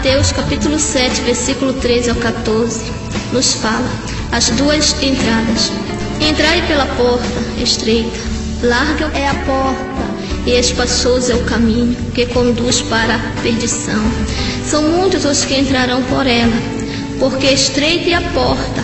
Mateus capítulo 7, versículo 13 ao 14, nos fala as duas entradas. Entrai pela porta estreita, larga é a porta e espaçoso é o caminho que conduz para a perdição. São muitos os que entrarão por ela, porque estreita é a porta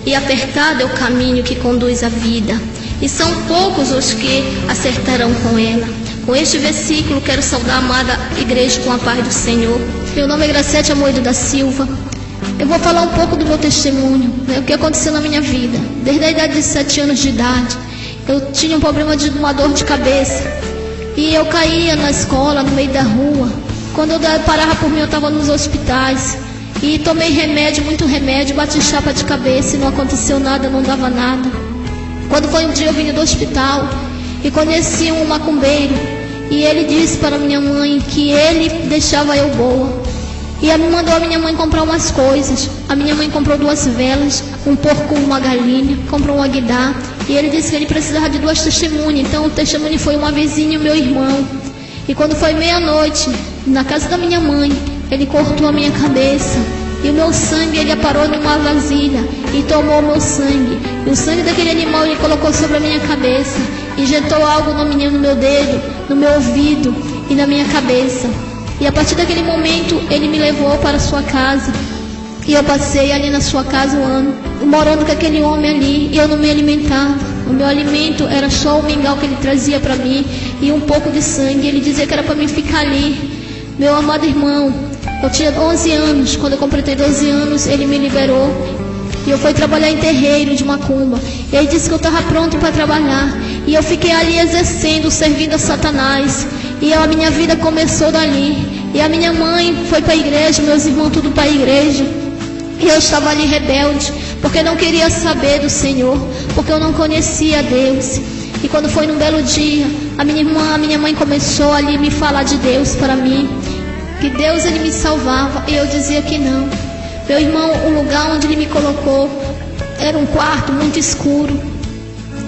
e apertado é o caminho que conduz à vida, e são poucos os que acertarão com ela. Com este versículo quero saudar a amada igreja com a paz do Senhor. Meu nome é Graciete Amoedo da Silva. Eu vou falar um pouco do meu testemunho, o que aconteceu na minha vida. Desde a idade de 7 anos de idade, eu tinha um problema de uma dor de cabeça. E eu caía na escola, no meio da rua. Quando eu parava por mim, eu estava nos hospitais. E tomei remédio, muito remédio, bati chapa de cabeça e não aconteceu nada, não dava nada. Quando foi um dia, eu vim do hospital e conheci um macumbeiro. E ele disse para minha mãe que ele deixava eu boa. E ele mandou a minha mãe comprar umas coisas. A minha mãe comprou 2 velas, um porco, uma galinha, comprou um aguidar. E ele disse que ele precisava de 2 testemunhas. Então o testemunho foi uma vizinha e o meu irmão. E quando foi meia-noite, na casa da minha mãe, ele cortou a minha cabeça. E o meu sangue ele aparou numa vasilha e tomou o meu sangue. E o sangue daquele animal ele colocou sobre a minha cabeça. Injetou algo no meu dedo, no meu ouvido e na minha cabeça. E a partir daquele momento ele me levou para a sua casa. E eu passei ali na sua casa um ano, morando com aquele homem ali. E eu não me alimentava. O meu alimento era só o mingau que ele trazia para mim e um pouco de sangue. Ele dizia que era para mim ficar ali. Meu amado irmão, eu tinha 11 anos. Quando eu completei 12 anos, ele me liberou. E eu fui trabalhar em terreiro de macumba. E ele disse que eu estava pronto para trabalhar. E eu fiquei ali exercendo, servindo a Satanás. E a minha vida começou dali. E a minha mãe foi para a igreja, meus irmãos tudo para a igreja. E eu estava ali rebelde, porque não queria saber do Senhor, porque eu não conhecia Deus. E quando foi num belo dia, a minha mãe começou ali me falar de Deus para mim, que Deus ele me salvava, e eu dizia que não. Meu irmão, o lugar onde ele me colocou era um quarto muito escuro.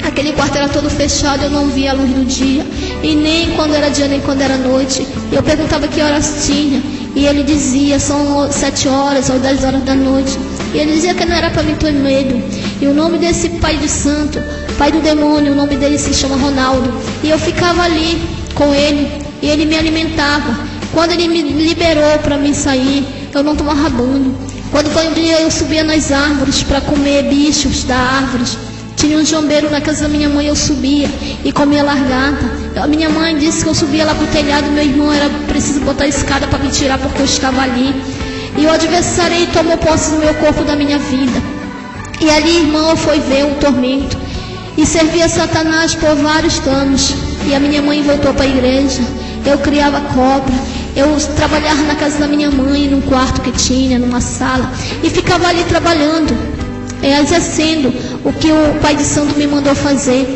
Aquele quarto era todo fechado, eu não via a luz do dia, e nem quando era dia, nem quando era noite. E eu perguntava que horas tinha, e ele dizia, são 7 horas ou 10 horas da noite. E ele dizia que não era para mim ter medo. E o nome desse pai de santo, pai do demônio, o nome dele se chama Ronaldo. E eu ficava ali com ele, e ele me alimentava. Quando ele me liberou para mim sair, eu não tomava banho. Quando foi um dia, eu subia nas árvores para comer bichos da árvore. Tinha um jombeiro na casa da minha mãe, eu subia e comia largata. A minha mãe disse que eu subia lá pro telhado, meu irmão era preciso botar a escada para me tirar porque eu estava ali. E o adversário tomou posse do meu corpo, da minha vida. E ali, irmão, eu fui ver um tormento. E servia Satanás por vários anos. E a minha mãe voltou para a igreja. Eu criava cobra. Eu trabalhava na casa da minha mãe, num quarto que tinha, numa sala. E ficava ali trabalhando, exercendo o que o pai de santo me mandou fazer.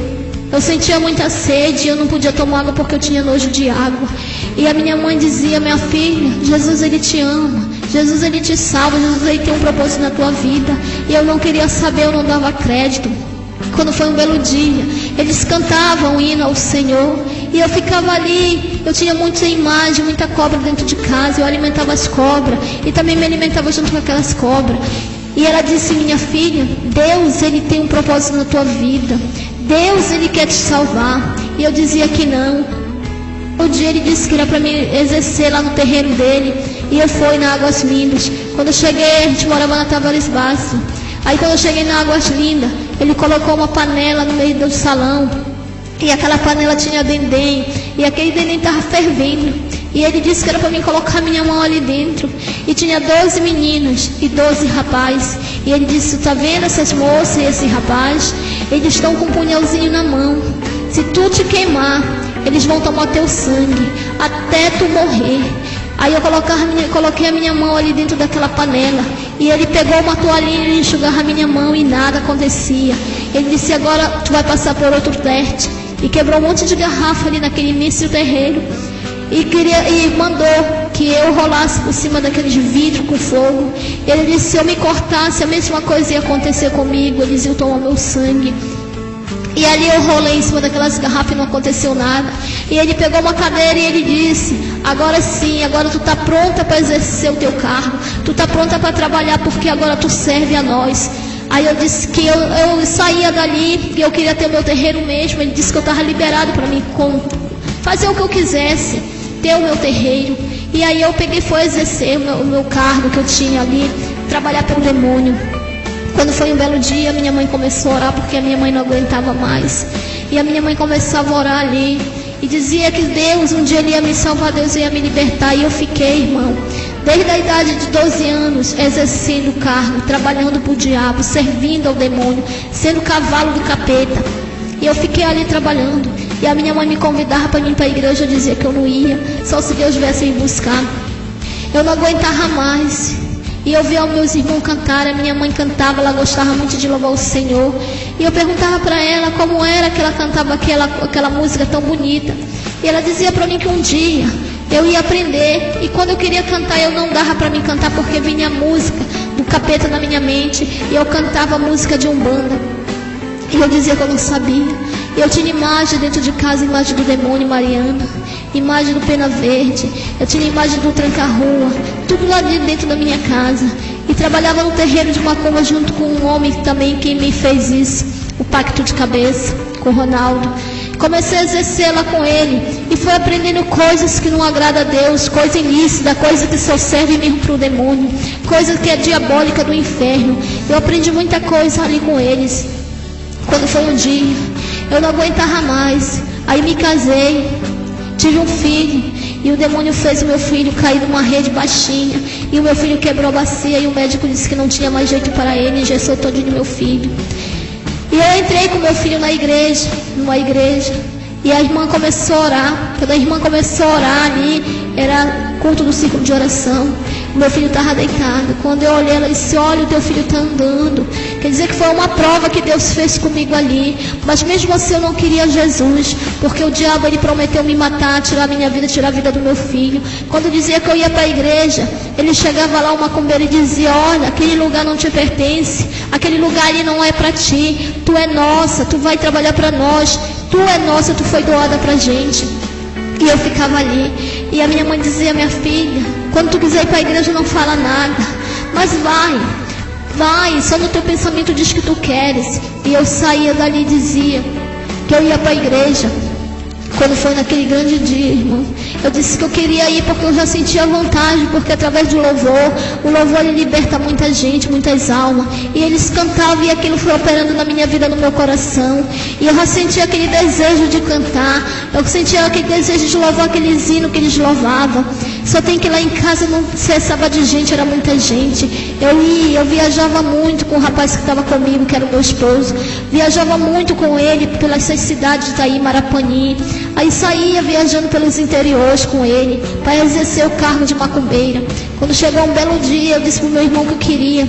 Eu sentia muita sede, eu não podia tomar água porque eu tinha nojo de água. E a minha mãe dizia, minha filha, Jesus ele te ama, Jesus ele te salva, Jesus ele tem um propósito na tua vida. E eu não queria saber, eu não dava crédito. Quando foi um belo dia, eles cantavam o hino ao Senhor, e eu ficava ali. Eu tinha muita imagem, muita cobra dentro de casa. Eu alimentava as cobras e também me alimentava junto com aquelas cobras. E ela disse, minha filha, Deus ele tem um propósito na tua vida, Deus ele quer te salvar. E eu dizia que não. Um dia ele disse que era para mim exercer lá no terreiro dele. E eu fui na Águas Lindas. Quando eu cheguei, a gente morava na Tavares Baixo. Aí quando eu cheguei na Águas Lindas, ele colocou uma panela no meio do salão. E aquela panela tinha dendém. E aquele dendém estava fervendo. E ele disse que era para mim colocar minha mão ali dentro. E tinha 12 meninas e 12 rapazes. E ele disse, tá vendo essas moças e esse rapaz? Eles estão com um punhalzinho na mão. Se tu te queimar, eles vão tomar teu sangue até tu morrer. Aí eu coloquei a minha mão ali dentro daquela panela. E ele pegou uma toalhinha e enxugava a minha mão e nada acontecia. Ele disse, agora tu vai passar por outro teste. E quebrou um monte de garrafa ali naquele início terreiro. E mandou que eu rolasse por cima daqueles vidros com fogo. Ele disse, se eu me cortasse, a mesma coisa ia acontecer comigo. Eles iam tomar meu sangue. E ali eu rolei em cima daquelas garrafas e não aconteceu nada. E ele pegou uma cadeira e ele disse: agora sim, agora tu está pronta para exercer o teu cargo. Tu está pronta para trabalhar porque agora tu serve a nós. Aí eu disse que eu saía dali e eu queria ter o meu terreiro mesmo. Ele disse que eu estava liberado para mim fazer o que eu quisesse, ter o meu terreiro. E aí eu peguei e fui exercer o meu cargo que eu tinha ali, trabalhar pelo demônio. Quando foi um belo dia, minha mãe começou a orar porque a minha mãe não aguentava mais. E a minha mãe começava a orar ali e dizia que Deus, um dia Ele ia me salvar, Deus ia me libertar. E eu fiquei, irmão, desde a idade de 12 anos, exercendo o cargo, trabalhando para o diabo, servindo ao demônio, sendo cavalo do capeta. E eu fiquei ali trabalhando. E a minha mãe me convidava para ir para a igreja, eu dizia que eu não ia, só se Deus viesse me buscar. Eu não aguentava mais. E eu via os meus irmãos cantarem, a minha mãe cantava, ela gostava muito de louvar o Senhor. E eu perguntava para ela como era que ela cantava aquela música tão bonita. E ela dizia para mim que um dia eu ia aprender. E quando eu queria cantar, eu não dava para mim cantar porque vinha a música do capeta na minha mente. E eu cantava a música de Umbanda. E eu dizia que eu não sabia. E eu tinha imagem dentro de casa, imagem do demônio Mariana, imagem do Pena Verde, eu tinha imagem do Tranca-Rua, tudo lá dentro da minha casa. E trabalhava no terreiro de macumba junto com um homem também que me fez isso, o pacto de cabeça, com o Ronaldo. Comecei a exercer lá com ele e fui aprendendo coisas que não agradam a Deus, coisa ilícita, coisa que só serve mesmo para o demônio, coisa que é diabólica do inferno. Eu aprendi muita coisa ali com eles. Quando foi um dia, eu não aguentava mais. Aí me casei, tive um filho e o demônio fez o meu filho cair numa rede baixinha. E o meu filho quebrou a bacia e o médico disse que não tinha mais jeito para ele, engessou todinho meu filho. E eu entrei com meu filho na igreja, numa igreja, e a irmã começou a orar. Quando a irmã começou a orar ali, era culto do círculo de oração. Meu filho estava deitado. Quando eu olhei, ela disse: olha, o teu filho está andando. Quer dizer que foi uma prova que Deus fez comigo ali. Mas mesmo assim eu não queria Jesus, porque o diabo ele prometeu me matar, tirar a minha vida, tirar a vida do meu filho. Quando dizia que eu ia para a igreja, ele chegava lá, uma macumbeiro, e dizia: olha, aquele lugar não te pertence, aquele lugar ali não é para ti, tu é nossa, tu vai trabalhar para nós, tu é nossa, tu foi doada para a gente. E eu ficava ali. E a minha mãe dizia: minha filha, quando tu quiser ir para a igreja não fala nada, mas vai, só no teu pensamento diz que tu queres. E eu saía dali e dizia que eu ia para a igreja. Quando foi naquele grande dia, irmão, eu disse que eu queria ir porque eu já sentia vontade, porque através do louvor, o louvor ele liberta muita gente, muitas almas. E eles cantavam e aquilo foi operando na minha vida, no meu coração. E eu já sentia aquele desejo de cantar, eu sentia aquele desejo de louvar aqueles hinos que eles louvavam. Só tem que ir lá em casa não cessava de gente, era muita gente. Eu viajava muito com o rapaz que estava comigo, que era o meu esposo. Viajava muito com ele pelas cidades daí, Marapani. Aí saía viajando pelos interiores com ele, para exercer o cargo de macumbeira. Quando chegou um belo dia, eu disse para o meu irmão que eu queria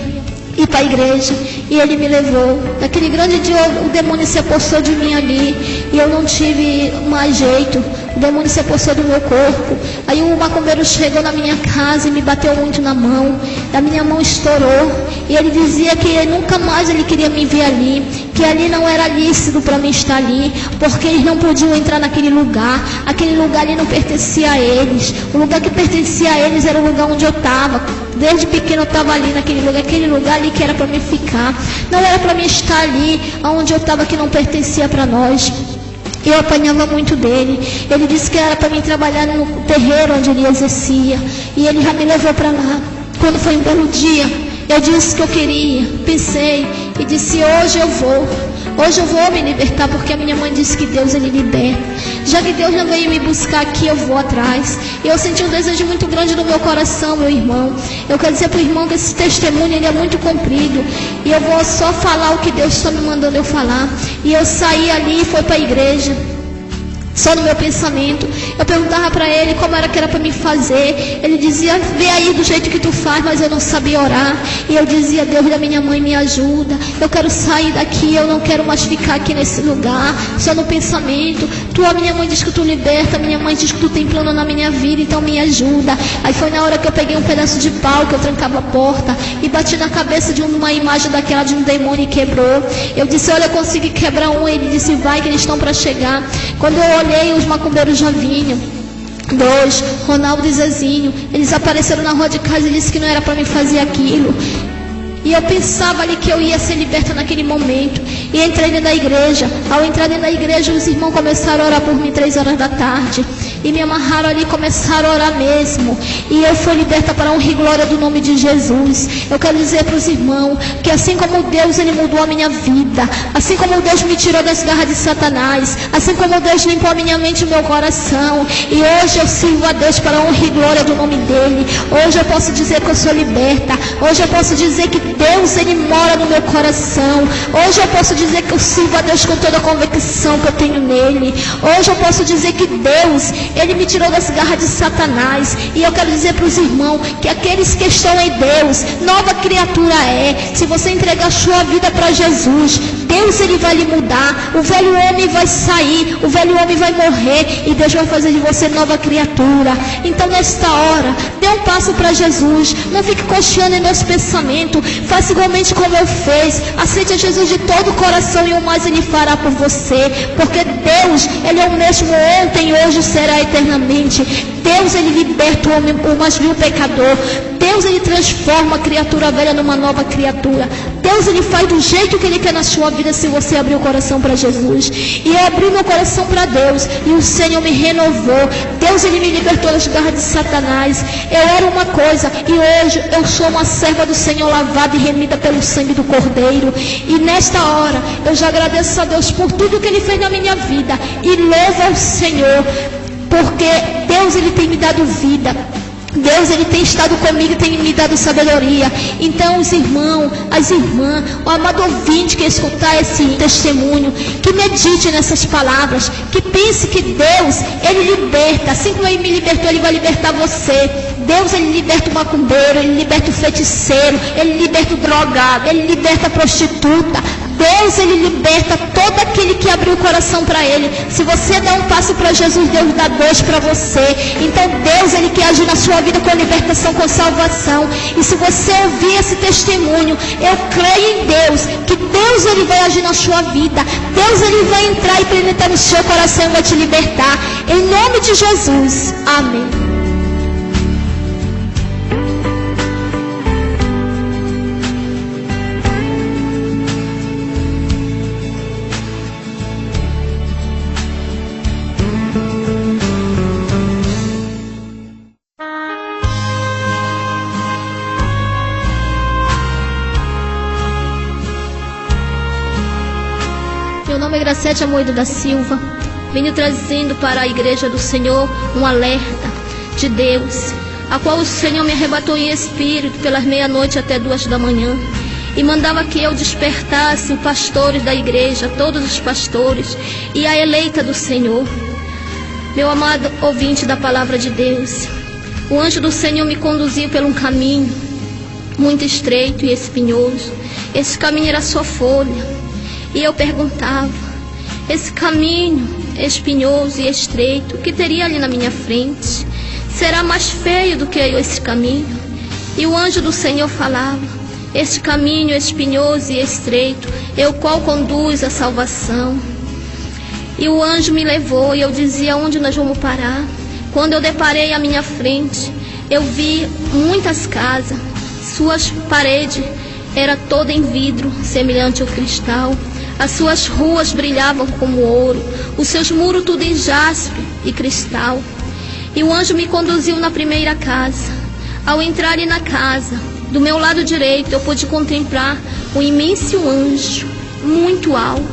ir para a igreja, e ele me levou. Naquele grande dia o demônio se apossou de mim ali, e eu não tive mais jeito. O demônio se apossou do meu corpo. Aí o macumbeiro chegou na minha casa e me bateu muito na mão. A minha mão estourou. E ele dizia que nunca mais ele queria me ver ali, que ali não era lícito para mim estar ali, porque eles não podiam entrar naquele lugar. Aquele lugar ali não pertencia a eles. O lugar que pertencia a eles era o lugar onde eu estava. Desde pequeno eu estava ali naquele lugar, aquele lugar ali que era para mim ficar. Não era para mim estar ali, onde eu estava, que não pertencia para nós. Eu apanhava muito dele. Ele disse que era para mim trabalhar no terreiro onde ele exercia. E ele já me levou para lá. Quando foi um belo dia, eu disse que eu queria. Pensei e disse: hoje eu vou. Hoje eu vou me libertar, porque a minha mãe disse que Deus ele liberta. Já que Deus não veio me buscar aqui, eu vou atrás. E eu senti um desejo muito grande no meu coração, meu irmão. Eu quero dizer para o irmão que esse testemunho ele é muito comprido. E eu vou só falar o que Deus está me mandando eu falar. E eu saí ali e fui para a igreja. só no meu pensamento. Eu perguntava para ele como era que era para me fazer. Ele dizia, vê aí do jeito que tu faz, mas eu não sabia orar. E eu dizia, Deus da minha mãe, me ajuda. Eu quero sair daqui, eu não quero mais ficar aqui nesse lugar, só no pensamento. A minha mãe diz que tu liberta, minha mãe diz que tu tem plano na minha vida, então me ajuda. Aí foi na hora que eu peguei um pedaço de pau, que eu trancava a porta, e bati na cabeça de uma imagem daquela de um demônio e quebrou. Eu disse, olha, eu consegui quebrar um. Ele disse, vai que eles estão para chegar. Quando eu olhei, os macumbeiros já vinham. 2, Ronaldo e Zezinho, eles apareceram na rua de casa e disse que não era para me fazer aquilo. E eu pensava ali que eu ia ser liberta naquele momento. E entrei dentro da igreja. Ao entrar dentro da igreja, os irmãos começaram a orar por mim 3 horas da tarde. E me amarraram ali e começaram a orar mesmo. E eu fui liberta para a honra e glória do nome de Jesus. Eu quero dizer para os irmãos que assim como Deus, Ele mudou a minha vida. Assim como Deus me tirou das garras de Satanás. Assim como Deus limpou a minha mente e o meu coração. E hoje eu sirvo a Deus para a honra e glória do nome dEle. Hoje eu posso dizer que eu sou liberta. Hoje eu posso dizer que Deus, Ele mora no meu coração. Hoje eu posso dizer que eu sirvo a Deus com toda a convicção que eu tenho nele. Hoje eu posso dizer que Deus, Ele me tirou das garras de Satanás. E eu quero dizer para os irmãos que aqueles que estão em Deus, nova criatura é. Se você entregar a sua vida para Jesus, Deus, Ele vai lhe mudar. O velho homem vai sair, o velho homem vai morrer e Deus vai fazer de você nova criatura. Então nesta hora, dê um passo para Jesus. Não fique cocheando em meus pensamentos. Faça igualmente como eu fiz. Aceite a Jesus de todo o coração e o mais Ele fará por você. Porque Deus, Ele é o mesmo ontem, hoje, será eternamente. Deus, Ele liberta o homem, o mais vil pecador. Deus, Ele transforma a criatura velha numa nova criatura. Deus, Ele faz do jeito que Ele quer na sua vida se você abrir o coração para Jesus. E eu abri meu coração para Deus e o Senhor me renovou. Deus, Ele me libertou das garras de Satanás. Eu era uma coisa e hoje eu sou uma serva do Senhor, lavada e remida pelo sangue do Cordeiro. E nesta hora eu já agradeço a Deus por tudo que Ele fez na minha vida e louvo ao Senhor, porque Deus, Ele tem me dado vida. Deus, Ele tem estado comigo e tem me dado sabedoria. Então os irmãos, as irmãs, o amado ouvinte que escutar esse testemunho, que medite nessas palavras, que pense que Deus, Ele liberta. Assim como Ele me libertou, Ele vai libertar você. Deus, Ele liberta o macumbeiro, Ele liberta o feiticeiro, Ele liberta o drogado, Ele liberta a prostituta. Deus, Ele liberta todo aquele que abriu o coração para Ele. Se você dá um passo para Jesus, Deus dá 2 para você. Então Deus, Ele quer agir na sua vida com libertação, com salvação. E se você ouvir esse testemunho, eu creio em Deus, que Deus, Ele vai agir na sua vida. Deus, Ele vai entrar e penetrar no seu coração e vai te libertar. Em nome de Jesus. Amém. Meu nome é Graciete Amoedo da Silva. Venho trazendo para a Igreja do Senhor um alerta de Deus, a qual o Senhor me arrebatou em espírito pelas 00:30 até 2 da manhã e mandava que eu despertasse os pastores da igreja, todos os pastores e a eleita do Senhor. Meu amado ouvinte da palavra de Deus, o anjo do Senhor me conduziu por um caminho muito estreito e espinhoso. Esse caminho era só folha. E eu perguntava, esse caminho espinhoso e estreito, o que teria ali na minha frente? Será mais feio do que esse caminho? E o anjo do Senhor falava, este caminho espinhoso e estreito é o qual conduz à salvação. E o anjo me levou e eu dizia, onde nós vamos parar? Quando eu deparei à minha frente, eu vi muitas casas, suas paredes eram todas em vidro, semelhante ao cristal. As suas ruas brilhavam como ouro, os seus muros tudo em jaspe e cristal. E o anjo me conduziu na primeira casa. Ao entrar na casa, do meu lado direito, eu pude contemplar um imenso anjo, muito alto.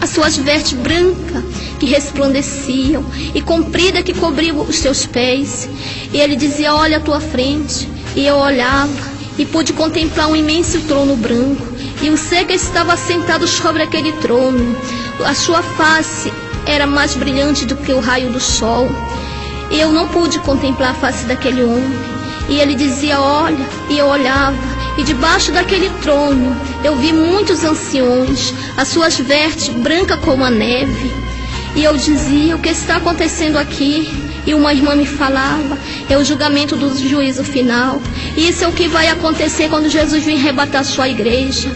As suas vestes brancas que resplandeciam e comprida que cobriam os seus pés. E ele dizia, olha à tua frente. E eu olhava e pude contemplar um imenso trono branco. E o ser que estava sentado sobre aquele trono, a sua face era mais brilhante do que o raio do sol. E eu não pude contemplar a face daquele homem. E ele dizia, olha, e eu olhava, e debaixo daquele trono eu vi muitos anciões, as suas vestes brancas como a neve. E eu dizia, o que está acontecendo aqui? E uma irmã me falava, é o julgamento do juízo final. E isso é o que vai acontecer quando Jesus vir arrebatar a sua igreja.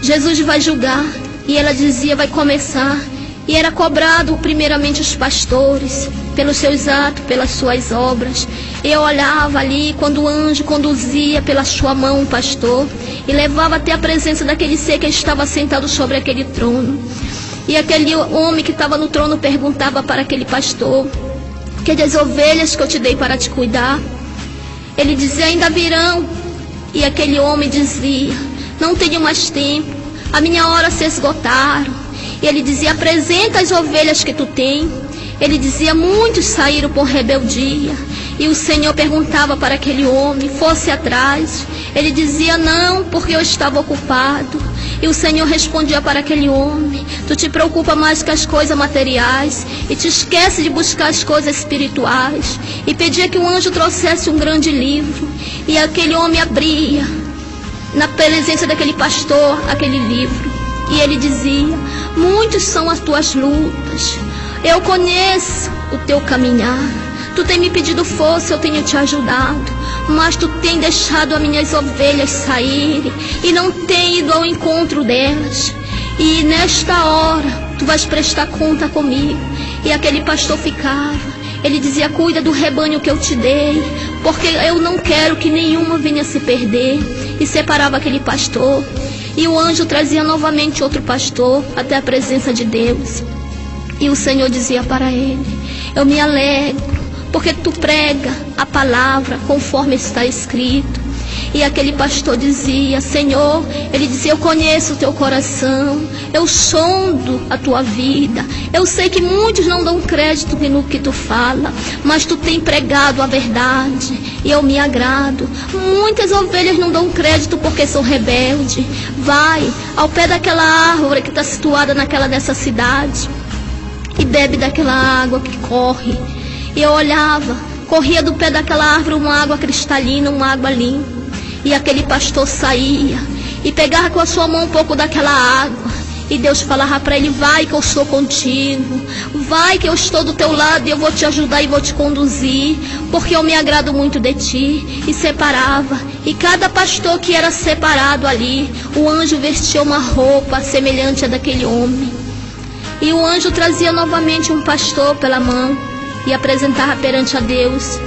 Jesus vai julgar. E ela dizia, vai começar. E era cobrado primeiramente os pastores, pelos seus atos, pelas suas obras. Eu olhava ali quando o anjo conduzia pela sua mão o pastor e levava até a presença daquele ser que estava sentado sobre aquele trono. E aquele homem que estava no trono perguntava para aquele pastor, que das ovelhas que eu te dei para te cuidar? Ele dizia, ainda virão. E aquele homem dizia, não tenho mais tempo, a minha hora se esgotaram. E ele dizia, apresenta as ovelhas que tu tem. Ele dizia, muitos saíram por rebeldia. E o Senhor perguntava para aquele homem, fosse atrás. Ele dizia, não, porque eu estava ocupado. E o Senhor respondia para aquele homem, tu te preocupa mais com as coisas materiais e te esquece de buscar as coisas espirituais. E pedia que o anjo trouxesse um grande livro. E aquele homem abria, na presença daquele pastor, aquele livro. E ele dizia, muitos são as tuas lutas. Eu conheço o teu caminhar. Tu tem me pedido força, eu tenho te ajudado. Mas tu tem deixado as minhas ovelhas saírem e não tem ido ao encontro delas. E nesta hora tu vais prestar conta comigo. E aquele pastor ficava. Ele dizia, cuida do rebanho que eu te dei, porque eu não quero que nenhuma venha se perder. E separava aquele pastor. E o anjo trazia novamente outro pastor até a presença de Deus. E o Senhor dizia para ele, eu me alegro, porque tu prega a palavra conforme está escrito. E aquele pastor dizia, Senhor, ele dizia, eu conheço o teu coração, eu sondo a tua vida. Eu sei que muitos não dão crédito no que tu fala, mas tu tem pregado a verdade e eu me agrado. Muitas ovelhas não dão crédito porque são rebeldes. Vai ao pé daquela árvore que está situada nessa cidade e bebe daquela água que corre. E eu olhava, corria do pé daquela árvore uma água cristalina, uma água limpa. E aquele pastor saía e pegava com a sua mão um pouco daquela água. E Deus falava para ele, vai que eu sou contigo. Vai que eu estou do teu lado e eu vou te ajudar e vou te conduzir. Porque eu me agrado muito de ti. E separava. E cada pastor que era separado ali, o anjo vestia uma roupa semelhante à daquele homem. E o anjo trazia novamente um pastor pela mão e apresentava perante a Deus.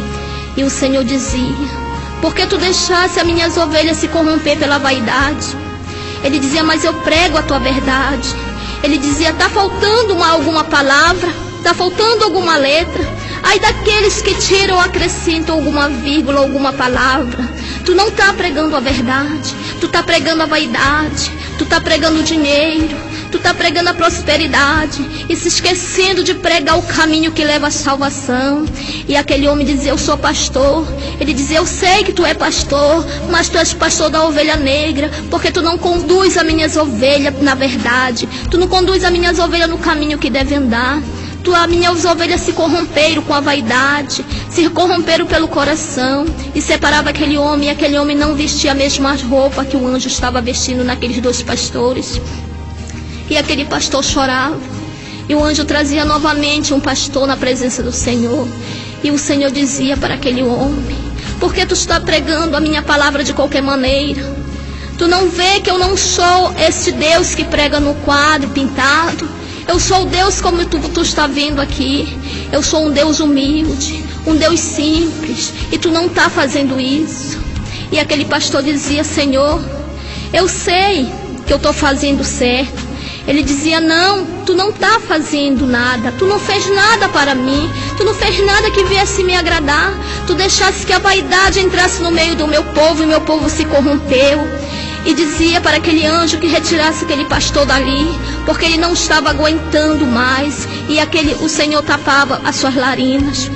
E o Senhor dizia, porque tu deixasse as minhas ovelhas se corromper pela vaidade? Ele dizia, mas eu prego a tua verdade. Ele dizia, está faltando alguma palavra? Está faltando alguma letra? Ai daqueles que tiram ou acrescentam alguma vírgula, alguma palavra. Tu não está pregando a verdade. Tu está pregando a vaidade. Tu está pregando o dinheiro. Tu está pregando a prosperidade e se esquecendo de pregar o caminho que leva à salvação. E aquele homem dizia, eu sou pastor. Ele dizia, eu sei que tu é pastor, mas tu és pastor da ovelha negra, porque tu não conduz as minhas ovelhas na verdade. Tu não conduz as minhas ovelhas no caminho que deve andar. As minhas ovelhas se corromperam com a vaidade, se corromperam pelo coração. E separava aquele homem, e aquele homem não vestia a mesma roupa que o anjo estava vestindo naqueles dois pastores. E aquele pastor chorava. E o anjo trazia novamente um pastor na presença do Senhor. E o Senhor dizia para aquele homem, por que tu está pregando a minha palavra de qualquer maneira? Tu não vê que eu não sou esse Deus que prega no quadro pintado? Eu sou o Deus como tu está vendo aqui. Eu sou um Deus humilde, um Deus simples. E tu não está fazendo isso. E aquele pastor dizia, Senhor, eu sei que eu estou fazendo certo. Ele dizia, não, tu não está fazendo nada, tu não fez nada para mim, tu não fez nada que viesse me agradar, tu deixasse que a vaidade entrasse no meio do meu povo e meu povo se corrompeu. E dizia para aquele anjo que retirasse aquele pastor dali, porque ele não estava aguentando mais, e o Senhor tapava as suas narinas.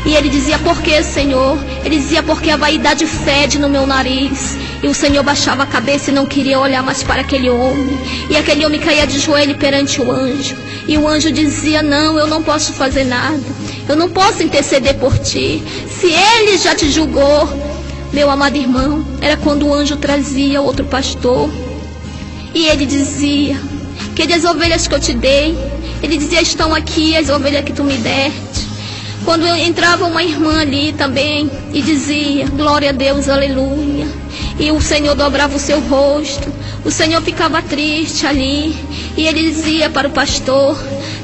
E ele dizia, por que, Senhor? Ele dizia, porque a vaidade fede no meu nariz. E o Senhor baixava a cabeça e não queria olhar mais para aquele homem. E aquele homem caía de joelho perante o anjo. E o anjo dizia: não, eu não posso fazer nada. Eu não posso interceder por ti. Se ele já te julgou, meu amado irmão, era quando o anjo trazia outro pastor. E ele dizia: que as ovelhas que eu te dei, ele dizia: estão aqui as ovelhas que tu me deste. Quando entrava uma irmã ali também e dizia: glória a Deus, aleluia. E o Senhor dobrava o seu rosto, o Senhor ficava triste ali. E ele dizia para o pastor: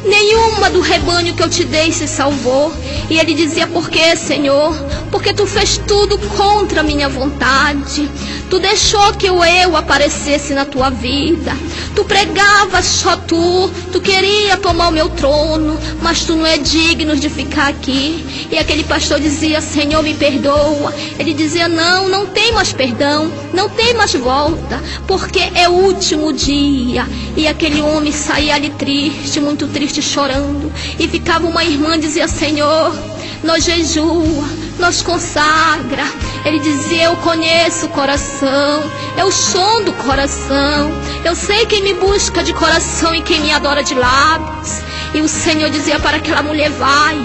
nenhuma do rebanho que eu te dei se salvou. E ele dizia: por que, Senhor? Porque tu fez tudo contra a minha vontade. Tu deixou que eu aparecesse na tua vida. Tu pregavas só tu queria tomar o meu trono, mas tu não é digno de ficar aqui. E aquele pastor dizia: Senhor, me perdoa. Ele dizia: não, não tem mais perdão, não tem mais volta, porque é o último dia. E aquele homem saía ali triste, muito triste, chorando. E ficava uma irmã, dizia: Senhor, nós jejua, nós consagra. Ele dizia: eu conheço o coração, eu sondo o coração, eu sei quem me busca de coração e quem me adora de lábios. E o Senhor dizia para aquela mulher: vai.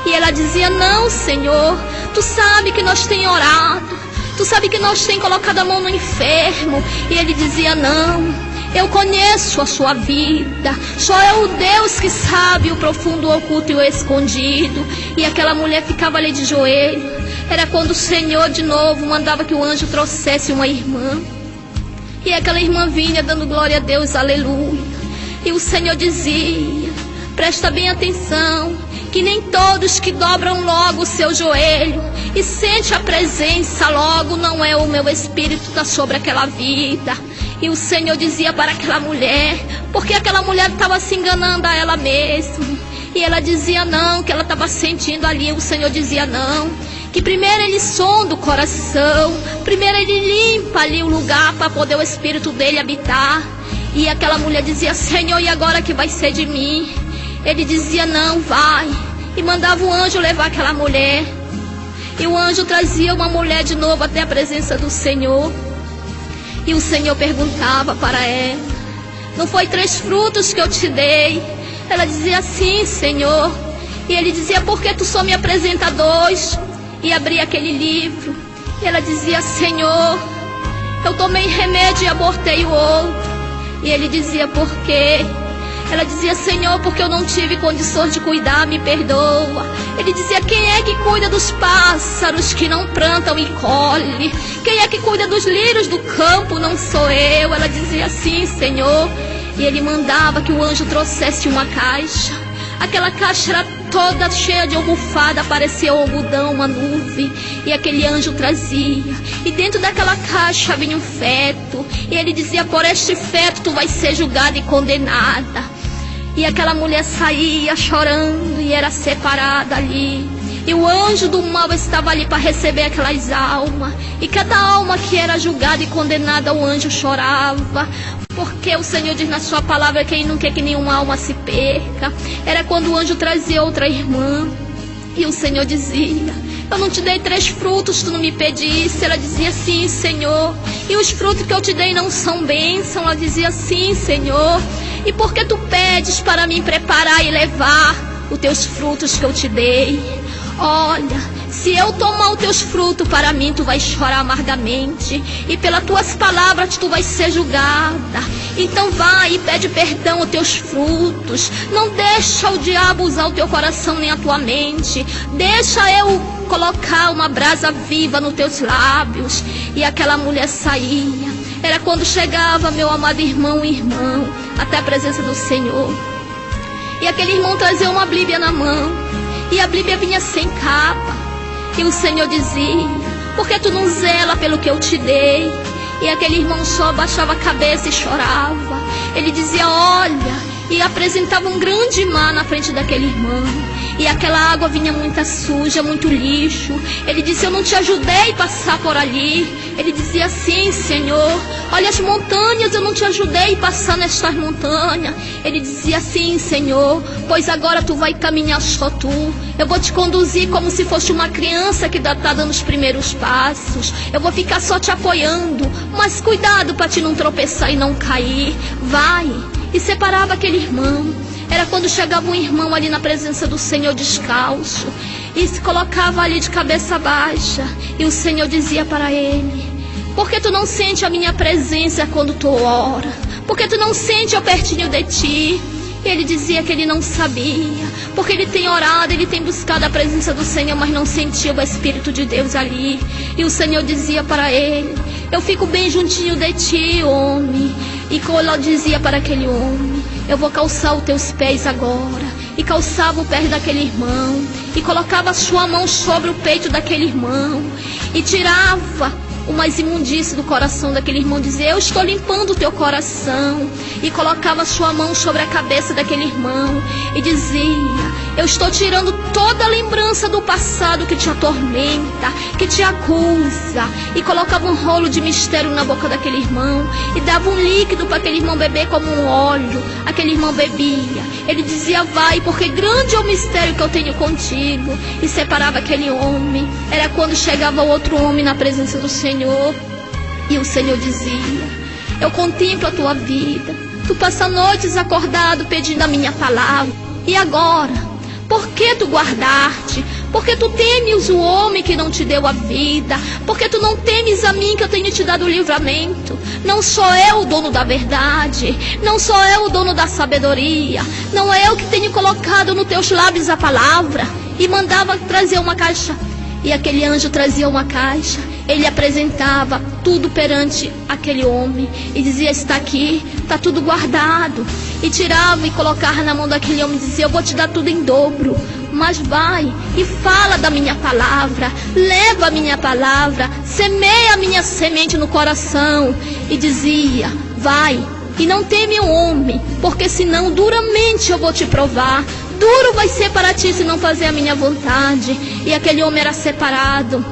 E ela dizia: não, Senhor, tu sabe que nós tem orado, tu sabe que nós tem colocado a mão no enfermo. E ele dizia: não, eu conheço a sua vida, só é o Deus que sabe o profundo, o oculto e o escondido. E aquela mulher ficava ali de joelho. Era quando o Senhor de novo mandava que o anjo trouxesse uma irmã. E aquela irmã vinha dando glória a Deus, aleluia. E o Senhor dizia: presta bem atenção, que nem todos que dobram logo o seu joelho e sente a presença logo, não é o meu espírito está sobre aquela vida. E o Senhor dizia para aquela mulher, porque aquela mulher estava se enganando a ela mesma. E ela dizia não, que ela estava sentindo ali. O Senhor dizia não, que primeiro ele sonda o coração, primeiro ele limpa ali o lugar para poder o espírito dele habitar. E aquela mulher dizia: Senhor, e agora que vai ser de mim? Ele dizia: não, vai. E mandava o anjo levar aquela mulher. E o anjo trazia uma mulher de novo até a presença do Senhor. E o Senhor perguntava para ela: não foi 3 frutos que eu te dei? Ela dizia: sim, Senhor. E ele dizia: por que tu só me apresenta 2? E abria aquele livro. E ela dizia: Senhor, eu tomei remédio e abortei o outro. E ele dizia: por quê? Ela dizia: Senhor, porque eu não tive condições de cuidar, me perdoa. Ele dizia: quem é que cuida dos pássaros que não plantam e colhem? Quem é que cuida dos lírios do campo? Não sou eu. Ela dizia: sim, Senhor. E ele mandava que o anjo trouxesse uma caixa. Aquela caixa era toda cheia de almofada, parecia um algodão, uma nuvem. E aquele anjo trazia. E dentro daquela caixa vinha um feto. E ele dizia: por este feto tu vais ser julgada e condenada. E aquela mulher saía chorando e era separada ali. E o anjo do mal estava ali para receber aquelas almas. E cada alma que era julgada e condenada, o anjo chorava. Porque o Senhor diz na sua palavra que ele não quer que nenhuma alma se perca. Era quando o anjo trazia outra irmã. E o Senhor dizia: eu não te dei 3 frutos, tu não me pedisse. Ela dizia: sim, Senhor. E os frutos que eu te dei não são bênção? Ela dizia: sim, Senhor. E por que tu pedes para mim preparar e levar os teus frutos que eu te dei? Olha, se eu tomar os teus frutos para mim, tu vais chorar amargamente. E pelas tuas palavras tu vais ser julgada. Então vai e pede perdão aos teus frutos. Não deixa o diabo usar o teu coração nem a tua mente. Deixa eu colocar uma brasa viva nos teus lábios. E aquela mulher saía. Era quando chegava, meu amado irmão e irmão, até a presença do Senhor. E aquele irmão trazia uma Bíblia na mão. E a Bíblia vinha sem capa. E o Senhor dizia: por que tu não zela pelo que eu te dei? E aquele irmão só abaixava a cabeça e chorava. Ele dizia: olha, e apresentava um grande mar na frente daquele irmão. e aquela água vinha muito suja, muito lixo. Ele disse: eu não te ajudei a passar por ali. Ele dizia assim: Senhor, olha as montanhas, eu não te ajudei a passar nestas montanhas. Ele dizia assim: Senhor, pois agora tu vai caminhar só tu. Eu vou te conduzir como se fosse uma criança que está dando os primeiros passos. Eu vou ficar só te apoiando, mas cuidado para te não tropeçar e não cair. Vai. E separava aquele irmão. Era quando chegava um irmão ali na presença do Senhor descalço e se colocava ali de cabeça baixa, e o Senhor dizia para ele: por que tu não sente a minha presença quando tu ora? Por que tu não sente eu pertinho de ti? E ele dizia que ele não sabia, porque ele tem orado, ele tem buscado a presença do Senhor, mas não sentia o Espírito de Deus ali. E o Senhor dizia para ele: eu fico bem juntinho de ti, homem. E Coló dizia para aquele homem: eu vou calçar os teus pés agora. E calçava o pé daquele irmão, e colocava a sua mão sobre o peito daquele irmão, e tirava umas imundícies do coração daquele irmão, dizia: eu estou limpando o teu coração. E colocava a sua mão sobre a cabeça daquele irmão e dizia: eu estou tirando toda a lembrança do passado que te atormenta, que te acusa. E colocava um rolo de mistério na boca daquele irmão e dava um líquido para aquele irmão beber como um óleo. Aquele irmão bebia. Ele dizia: vai, porque grande é o mistério que eu tenho contigo. E separava aquele homem. Era quando chegava outro homem na presença do Senhor, e o Senhor dizia: eu contemplo a tua vida. Tu passa noites acordado pedindo a minha palavra. E agora? Por que tu guardaste? Por que tu temes o homem que não te deu a vida? Por que tu não temes a mim que eu tenho te dado o livramento? Não sou eu o dono da verdade, não sou eu o dono da sabedoria, não é eu que tenho colocado nos teus lábios a palavra. E mandava trazer uma caixa. E aquele anjo trazia uma caixa. Ele apresentava tudo perante aquele homem e dizia: está aqui, está tudo guardado. E tirava e colocava na mão daquele homem e dizia: eu vou te dar tudo em dobro, mas vai e fala da minha palavra, leva a minha palavra, semeia a minha semente no coração. E dizia: vai e não teme o homem, porque senão duramente eu vou te provar. Duro vai ser para ti se não fazer a minha vontade. E aquele homem era separado.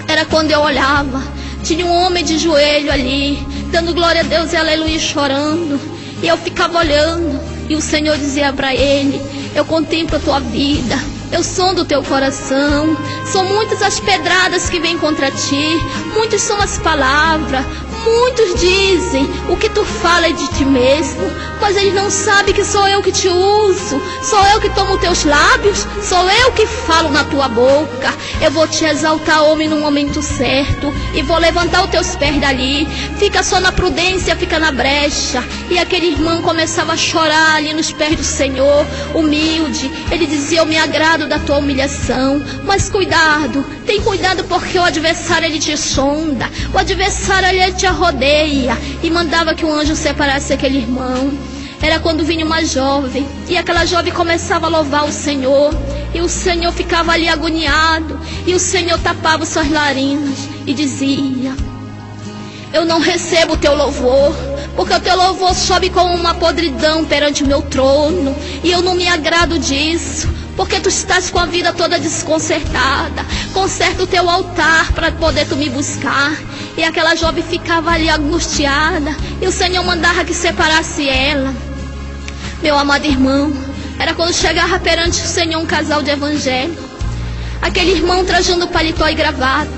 Era quando eu olhava, tinha um homem de joelho ali, dando glória a Deus e aleluia, chorando. E eu ficava olhando, e o Senhor dizia para ele: eu contemplo a tua vida, eu sondo o teu coração. São muitas as pedradas que vêm contra ti, muitas são as palavras. Muitos dizem: o que tu fala é de ti mesmo, mas eles não sabem que sou eu que te uso, sou eu que tomo teus lábios, sou eu que falo na tua boca. Eu vou te exaltar, homem, no momento certo, e vou levantar os teus pés dali. Fica só na prudência, fica na brecha. E aquele irmão começava a chorar ali nos pés do Senhor, humilde. Ele dizia: eu me agrado da tua humilhação, mas cuidado, tem cuidado, porque o adversário ele te sonda, o adversário ele te rodeia. E mandava que o anjo separasse aquele irmão. Era quando vinha uma jovem, e aquela jovem começava a louvar o Senhor, e o Senhor ficava ali agoniado, e o Senhor tapava suas narinas e dizia: eu não recebo o teu louvor, porque o teu louvor sobe como uma podridão perante o meu trono, e eu não me agrado disso. Porque tu estás com a vida toda desconcertada. Conserta o teu altar para poder tu me buscar. E aquela jovem ficava ali angustiada, e o Senhor mandava que separasse ela. Meu amado irmão, era quando chegava perante o Senhor um casal de evangélico. Aquele irmão trajando paletó e gravata.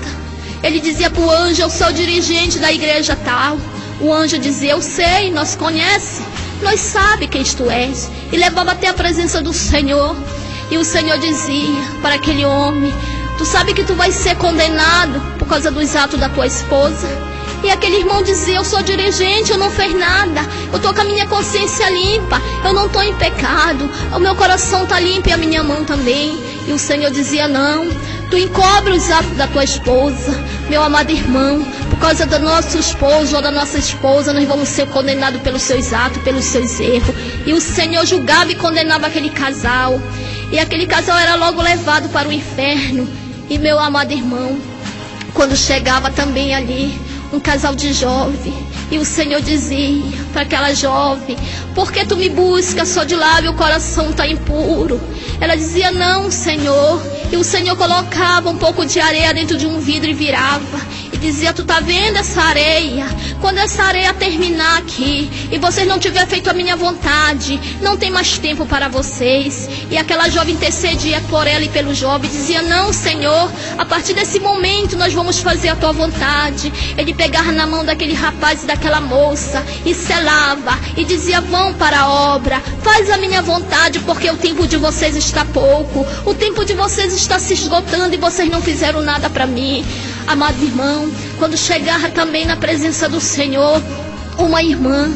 Ele dizia para o anjo: eu sou o dirigente da igreja tal. O anjo dizia: eu sei, nós conhece, nós sabe quem tu és. E levava até a presença do Senhor. E o Senhor dizia para aquele homem: tu sabe que tu vai ser condenado por causa dos atos da tua esposa? E aquele irmão dizia: eu sou dirigente, eu não fiz nada, eu estou com a minha consciência limpa, eu não estou em pecado, o meu coração está limpo e a minha mão também. E o Senhor dizia: não, tu encobre os atos da tua esposa. Meu amado irmão, por causa do nosso esposo ou da nossa esposa, nós vamos ser condenados pelos seus atos, pelos seus erros. E o Senhor julgava e condenava aquele casal. E aquele casal era logo levado para o inferno. E meu amado irmão, quando chegava também ali um casal de jovem, E o Senhor dizia para aquela jovem: por que tu me buscas só de lábio, o coração está impuro? Ela dizia: não, Senhor. E o Senhor colocava um pouco de areia dentro de um vidro e virava. E dizia: tu tá vendo essa areia? Quando essa areia terminar aqui e vocês não tiverem feito a minha vontade, não tem mais tempo para vocês. E aquela jovem intercedia por ela e pelo jovem, dizia: não, Senhor, a partir desse momento nós vamos fazer a tua vontade. Ele pegava na mão daquele rapaz e daquela moça e selava e dizia: vão para a obra, faz a minha vontade, porque o tempo de vocês está pouco, o tempo de vocês está se esgotando e vocês não fizeram nada para mim. Amado irmão, quando chegava também na presença do Senhor uma irmã,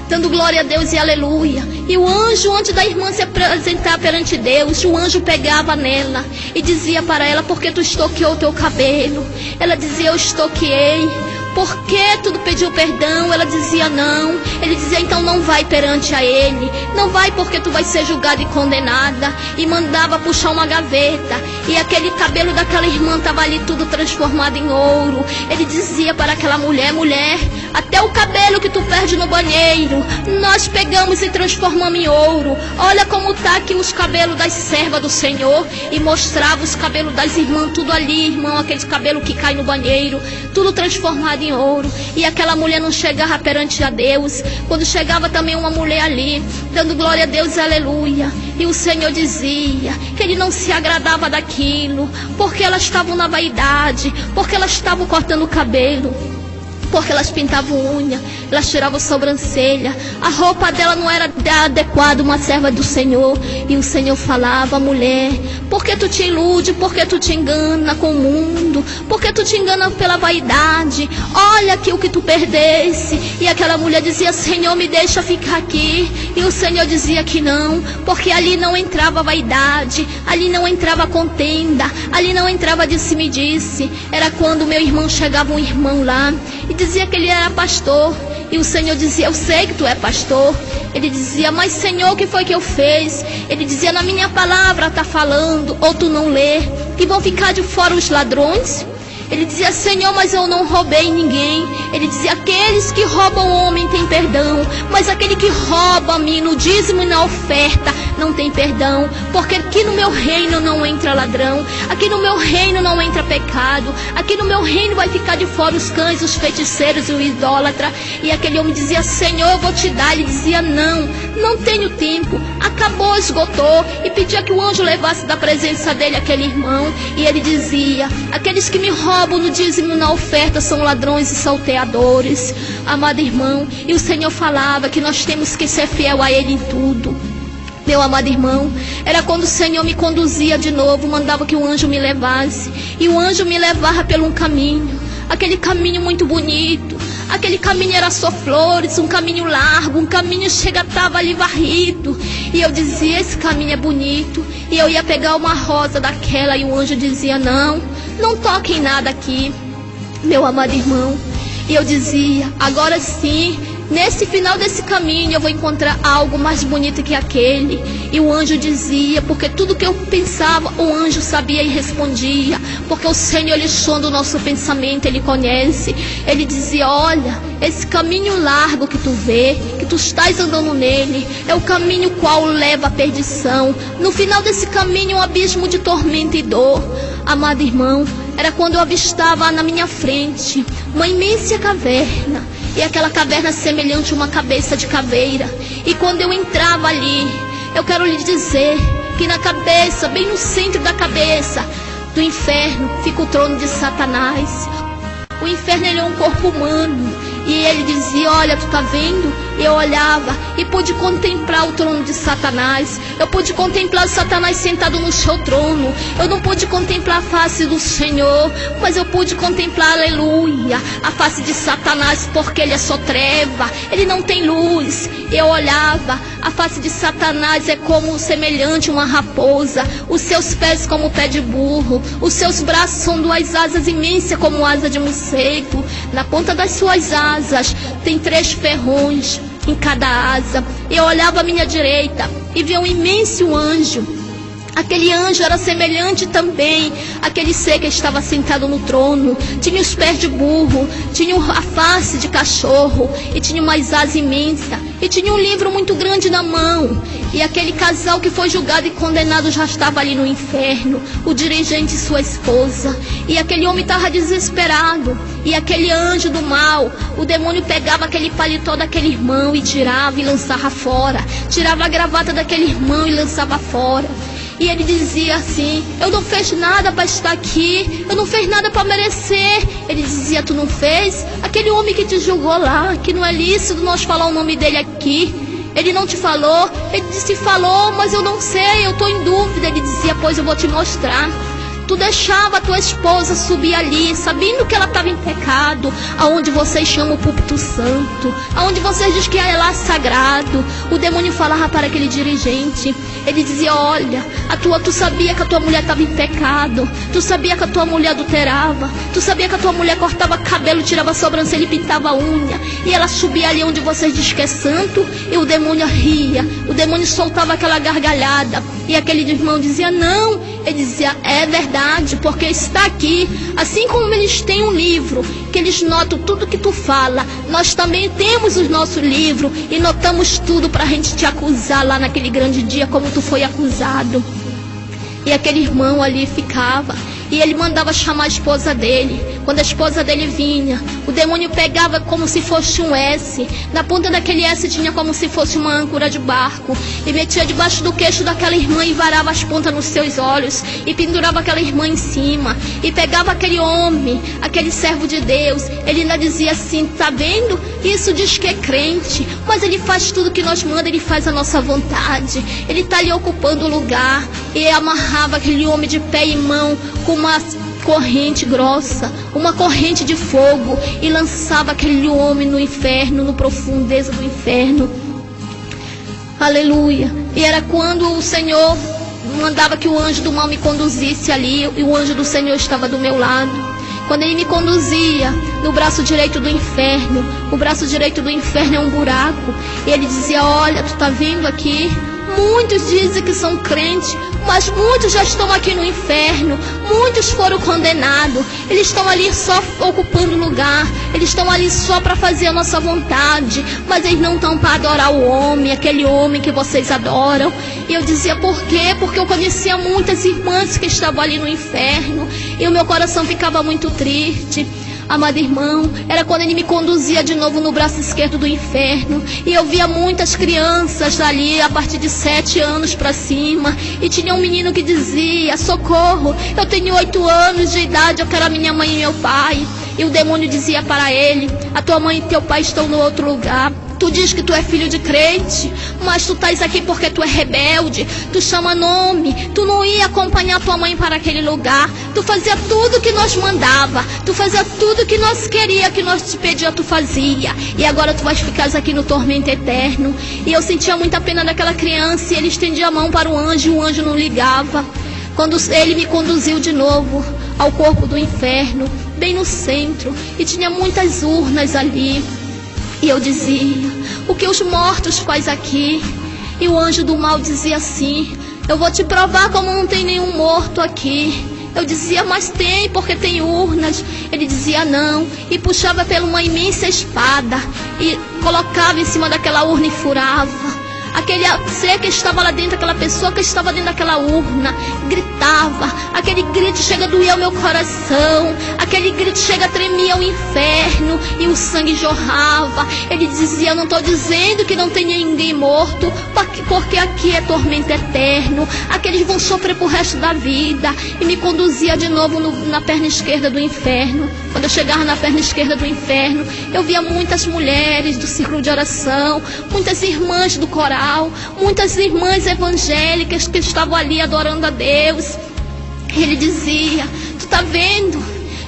dando glória a Deus e aleluia, e o anjo, antes da irmã se apresentar perante Deus, o anjo pegava nela e dizia para ela: por que tu estoqueou o teu cabelo? Ela dizia: eu estoqueei. Por que tu pediu perdão? Ela dizia: não. Ele dizia: então não vai perante a ele, não vai, porque tu vai ser julgada e condenada. E mandava puxar uma gaveta, e aquele cabelo daquela irmã estava ali tudo transformado em ouro. Ele dizia para aquela mulher: mulher, até o cabelo que tu perde no banheiro, nós pegamos e transformamos em ouro. Olha como está aqui os cabelos das servas do Senhor. E mostrava os cabelos das irmãs, tudo ali, irmão, aqueles cabelos que caem no banheiro, tudo transformado em ouro. E aquela mulher não chegava perante a Deus. Quando chegava também uma mulher ali, dando glória a Deus e aleluia, e o Senhor dizia que ele não se agradava daquilo, porque elas estavam na vaidade, porque elas estavam cortando o cabelo, porque elas pintavam unha, elas tiravam sobrancelha, a roupa dela não era adequada, uma serva do Senhor. E o Senhor falava: mulher, por que tu te ilude, por que tu te engana com o mundo, por que tu te engana pela vaidade? Olha aqui o que tu perdesse. E aquela mulher dizia: Senhor, me deixa ficar aqui. E o Senhor dizia que não, porque ali não entrava vaidade, ali não entrava contenda, ali não entrava disse-me-disse. Era quando meu irmão chegava, um irmão lá, e dizia que ele era pastor. E o Senhor dizia: eu sei que tu é pastor. Ele dizia: mas Senhor, o que foi que eu fiz? Ele dizia: na minha palavra está falando, ou tu não lê, que vão ficar de fora os ladrões? Ele dizia: Senhor, mas eu não roubei ninguém. Ele dizia: aqueles que roubam o homem têm perdão, mas aquele que rouba a mim no dízimo e na oferta não tem perdão, porque aqui no meu reino não entra ladrão, aqui no meu reino não entra pecado, aqui no meu reino vai ficar de fora os cães, os feiticeiros e o idólatra. E aquele homem dizia: Senhor, eu vou te dar. Ele dizia: não tenho tempo, acabou, esgotou. E pedia que o anjo levasse da presença dele aquele irmão. E ele dizia: aqueles que me roubam no dízimo e na oferta são ladrões e salteadores. Amado irmão, e o Senhor falava que nós temos que ser fiel a ele em tudo. Meu amado irmão, era quando o Senhor me conduzia de novo, mandava que o anjo me levasse. E o anjo me levava por um caminho, aquele caminho muito bonito. Aquele caminho era só flores, um caminho largo, um caminho estava ali varrido. E eu dizia: esse caminho é bonito. E eu ia pegar uma rosa daquela, e o anjo dizia: não toque em nada aqui, meu amado irmão. E eu dizia: agora sim, nesse final desse caminho eu vou encontrar algo mais bonito que aquele. E o anjo dizia, porque tudo que eu pensava, o anjo sabia e respondia, porque o Senhor, ele sonda o nosso pensamento, ele conhece. Ele dizia: olha, esse caminho largo que tu vê, que tu estás andando nele, é o caminho qual leva à perdição. No final desse caminho, um abismo de tormento e dor. Amado irmão, era quando eu avistava na minha frente uma imensa caverna, e aquela caverna semelhante a uma cabeça de caveira. E quando eu entrava ali, eu quero lhe dizer que na cabeça, bem no centro da cabeça do inferno, fica o trono de Satanás. O inferno, ele é um corpo humano. E ele dizia: olha, tu tá vendo? Eu olhava e pude contemplar o trono de Satanás. Eu pude contemplar Satanás sentado no seu trono. Eu não pude contemplar a face do Senhor, mas eu pude contemplar, aleluia, a face de Satanás, porque ele é só treva, ele não tem luz. Eu olhava, a face de Satanás é como semelhante a uma raposa, os seus pés como o pé de burro, os seus braços são duas asas imensas como asa de morcego. Na ponta das suas asas tem 3 ferrões em cada asa. Eu olhava à minha direita e via um imenso anjo Aquele anjo era semelhante também àquele ser que estava sentado no trono. Tinha os pés de burro, tinha a face de cachorro, e tinha umas asas imensas, e tinha um livro muito grande na mão. E aquele casal que foi julgado e condenado já estava ali no inferno, o dirigente e sua esposa. E aquele homem estava desesperado. E aquele anjo do mal, o demônio pegava aquele paletó daquele irmão e tirava e lançava fora. Tirava a gravata daquele irmão e lançava fora. E ele dizia assim: eu não fiz nada para estar aqui, eu não fiz nada para merecer. Ele dizia: tu não fez? Aquele homem que te julgou lá, que não é lícito nós falar o nome dele aqui, ele não te falou? Ele disse: falou, mas eu não sei, eu estou em dúvida. Ele dizia: pois eu vou te mostrar. Tu deixava a tua esposa subir ali, sabendo que ela estava em pecado, aonde vocês chamam o púlpito santo, aonde vocês dizem que é lá sagrado. O demônio falava para aquele dirigente. Ele dizia: olha, tu sabia que a tua mulher estava em pecado, tu sabia que a tua mulher adulterava, tu sabia que a tua mulher cortava cabelo, tirava a sobrancelha e pintava a unha, e ela subia ali onde vocês dizem que é santo, e o demônio ria, o demônio soltava aquela gargalhada, e aquele irmão dizia: não. Ele dizia: é verdade, porque está aqui. Assim como eles têm um livro, que eles notam tudo que tu fala, nós também temos o nosso livro e notamos tudo para a gente te acusar lá naquele grande dia, como tu foi acusado. E aquele irmão ali ficava, e ele mandava chamar a esposa dele. Quando a esposa dele vinha, o demônio pegava como se fosse um S. Na ponta daquele S tinha como se fosse uma âncora de barco, e metia debaixo do queixo daquela irmã e varava as pontas nos seus olhos, e pendurava aquela irmã em cima, e pegava aquele homem, aquele servo de Deus. Ele ainda dizia assim: tá vendo? Isso diz que é crente, mas ele faz tudo que nós manda, ele faz a nossa vontade. Ele está ali ocupando o lugar. E amarrava aquele homem de pé e mão com uma corrente grossa, uma corrente de fogo, e lançava aquele homem no inferno, no profundeza do inferno. Aleluia. E era quando o Senhor mandava que o anjo do mal me conduzisse ali, e o anjo do Senhor estava do meu lado. Quando ele me conduzia no braço direito do inferno, o braço direito do inferno é um buraco, e ele dizia: olha, tu tá vendo aqui? Muitos dizem que são crentes, mas muitos já estão aqui no inferno. Muitos foram condenados. Eles estão ali só ocupando lugar. Eles estão ali só para fazer a nossa vontade. Mas eles não estão para adorar o homem, aquele homem que vocês adoram. E eu dizia: por quê? Porque eu conhecia muitas irmãs que estavam ali no inferno. E o meu coração ficava muito triste. Amado irmão, era quando ele me conduzia de novo no braço esquerdo do inferno, e eu via muitas crianças ali a partir de 7 anos para cima, e tinha um menino que dizia: socorro, eu tenho 8 anos de idade, eu quero a minha mãe e meu pai. E o demônio dizia para ele: a tua mãe e teu pai estão no outro lugar. Tu diz que tu é filho de crente, mas tu estás aqui porque tu é rebelde, tu chama nome, tu não ia acompanhar tua mãe para aquele lugar, tu fazia tudo que nós mandava, tu fazia tudo que nós queria, que nós te pedia, tu fazia, e agora tu vais ficar aqui no tormento eterno. E eu sentia muita pena daquela criança, e ele estendia a mão para o anjo não ligava. Quando ele me conduziu de novo ao corpo do inferno, bem no centro, e tinha muitas urnas ali. E eu dizia: o que os mortos faz aqui? E o anjo do mal dizia assim: eu vou te provar como não tem nenhum morto aqui. Eu dizia: mas tem, porque tem urnas. Ele dizia: não. E puxava pela uma imensa espada e colocava em cima daquela urna e furava. Aquele ser que estava lá dentro, aquela pessoa que estava dentro daquela urna, gritava. Aquele grito chega a doer o meu coração. Aquele grito chega a tremer o inferno, e o sangue jorrava. Ele dizia: eu não estou dizendo que não tenha ninguém morto, porque aqui é tormento eterno. Aqueles vão sofrer pro resto da vida. E me conduzia de novo na perna esquerda do inferno. Quando eu chegava na perna esquerda do inferno, eu via muitas mulheres do círculo de oração, muitas irmãs do coral, muitas irmãs evangélicas que estavam ali adorando a Deus. Ele dizia: tu tá vendo?